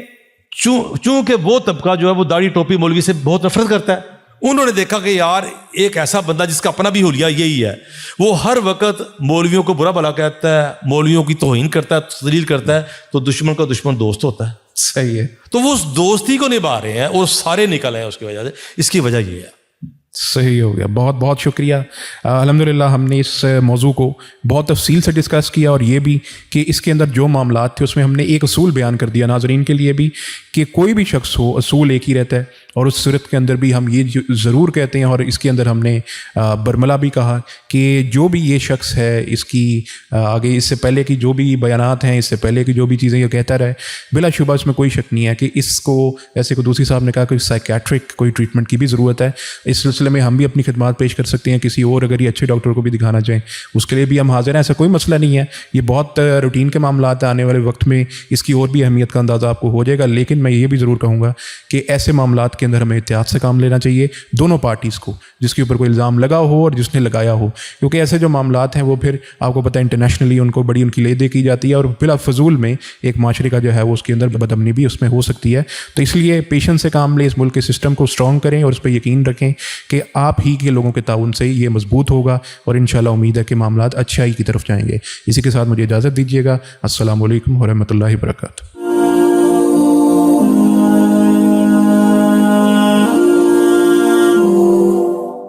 چونکہ وہ طبقہ جو ہے وہ داڑھی ٹوپی مولوی سے بہت نفرت کرتا ہے, انہوں نے دیکھا کہ یار ایک ایسا بندہ جس کا اپنا بھی حلیہ یہی ہے, وہ ہر وقت مولویوں کو برا بھلا کہتا ہے, مولویوں کی توہین کرتا ہے, تذلیل کرتا ہے, تو دشمن کا دشمن دوست ہوتا ہے. صحیح ہے. تو وہ اس دوستی کو نبھا رہے ہیں اور سارے نکل آئے اس کی وجہ سے. اس کی وجہ یہ ہے. صحیح ہو گیا, بہت بہت شکریہ. الحمدللہ ہم نے اس موضوع کو بہت تفصیل سے ڈسکس کیا, اور یہ بھی کہ اس کے اندر جو معاملات تھے اس میں ہم نے ایک اصول بیان کر دیا ناظرین کے لیے بھی, کہ کوئی بھی شخص ہو اصول ایک ہی رہتا ہے, اور اس صورت کے اندر بھی ہم یہ ضرور کہتے ہیں, اور اس کے اندر ہم نے برملا بھی کہا کہ جو بھی یہ شخص ہے اس کی آگے اس سے پہلے کی جو بھی بیانات ہیں, اس سے پہلے کی جو بھی چیزیں یہ کہتا رہے, بلا شبہ اس میں کوئی شک نہیں ہے کہ اس کو, ایسے کو دوسری صاحب نے کہا کہ سائیکیٹرک کوئی ٹریٹمنٹ کی بھی ضرورت ہے. اس سلسلے میں ہم بھی اپنی خدمات پیش کر سکتے ہیں, کسی اور اگر یہ اچھے ڈاکٹر کو بھی دکھانا چاہیں اس کے لیے بھی ہم حاضر ہیں, ایسا کوئی مسئلہ نہیں ہے. یہ بہت روٹین کے معاملات ہیں, آنے والے وقت میں اس کی اور بھی اہمیت کا اندازہ آپ کو ہو جائے گا. لیکن میں یہ بھی ضرور کہوں گا کہ ایسے معاملات کے اندر ہمیں احتیاط سے کام لینا چاہیے, دونوں پارٹیز کو, جس کے اوپر کوئی الزام لگا ہو اور جس نے لگایا ہو, کیونکہ ایسے جو معاملات ہیں وہ پھر آپ کو پتہ ہے انٹرنیشنلی ان کو بڑی ان کی لے دے کی جاتی ہے, اور بلا فضول میں ایک معاشرے کا جو ہے وہ اس کے اندر بدامنی بھی اس میں ہو سکتی ہے. تو اس لیے پیشنس سے کام لیں, اس ملک کے سسٹم کو اسٹرانگ کریں, اور اس پہ یقین رکھیں کہ آپ ہی کے لوگوں کے تعاون سے یہ مضبوط ہوگا, اور انشاءاللہ امید ہے کہ معاملات اچھائی کی طرف جائیں گے. اسی کے ساتھ مجھے اجازت دیجیے گا. السلام علیکم ورحمۃ اللہ وبرکاتہ.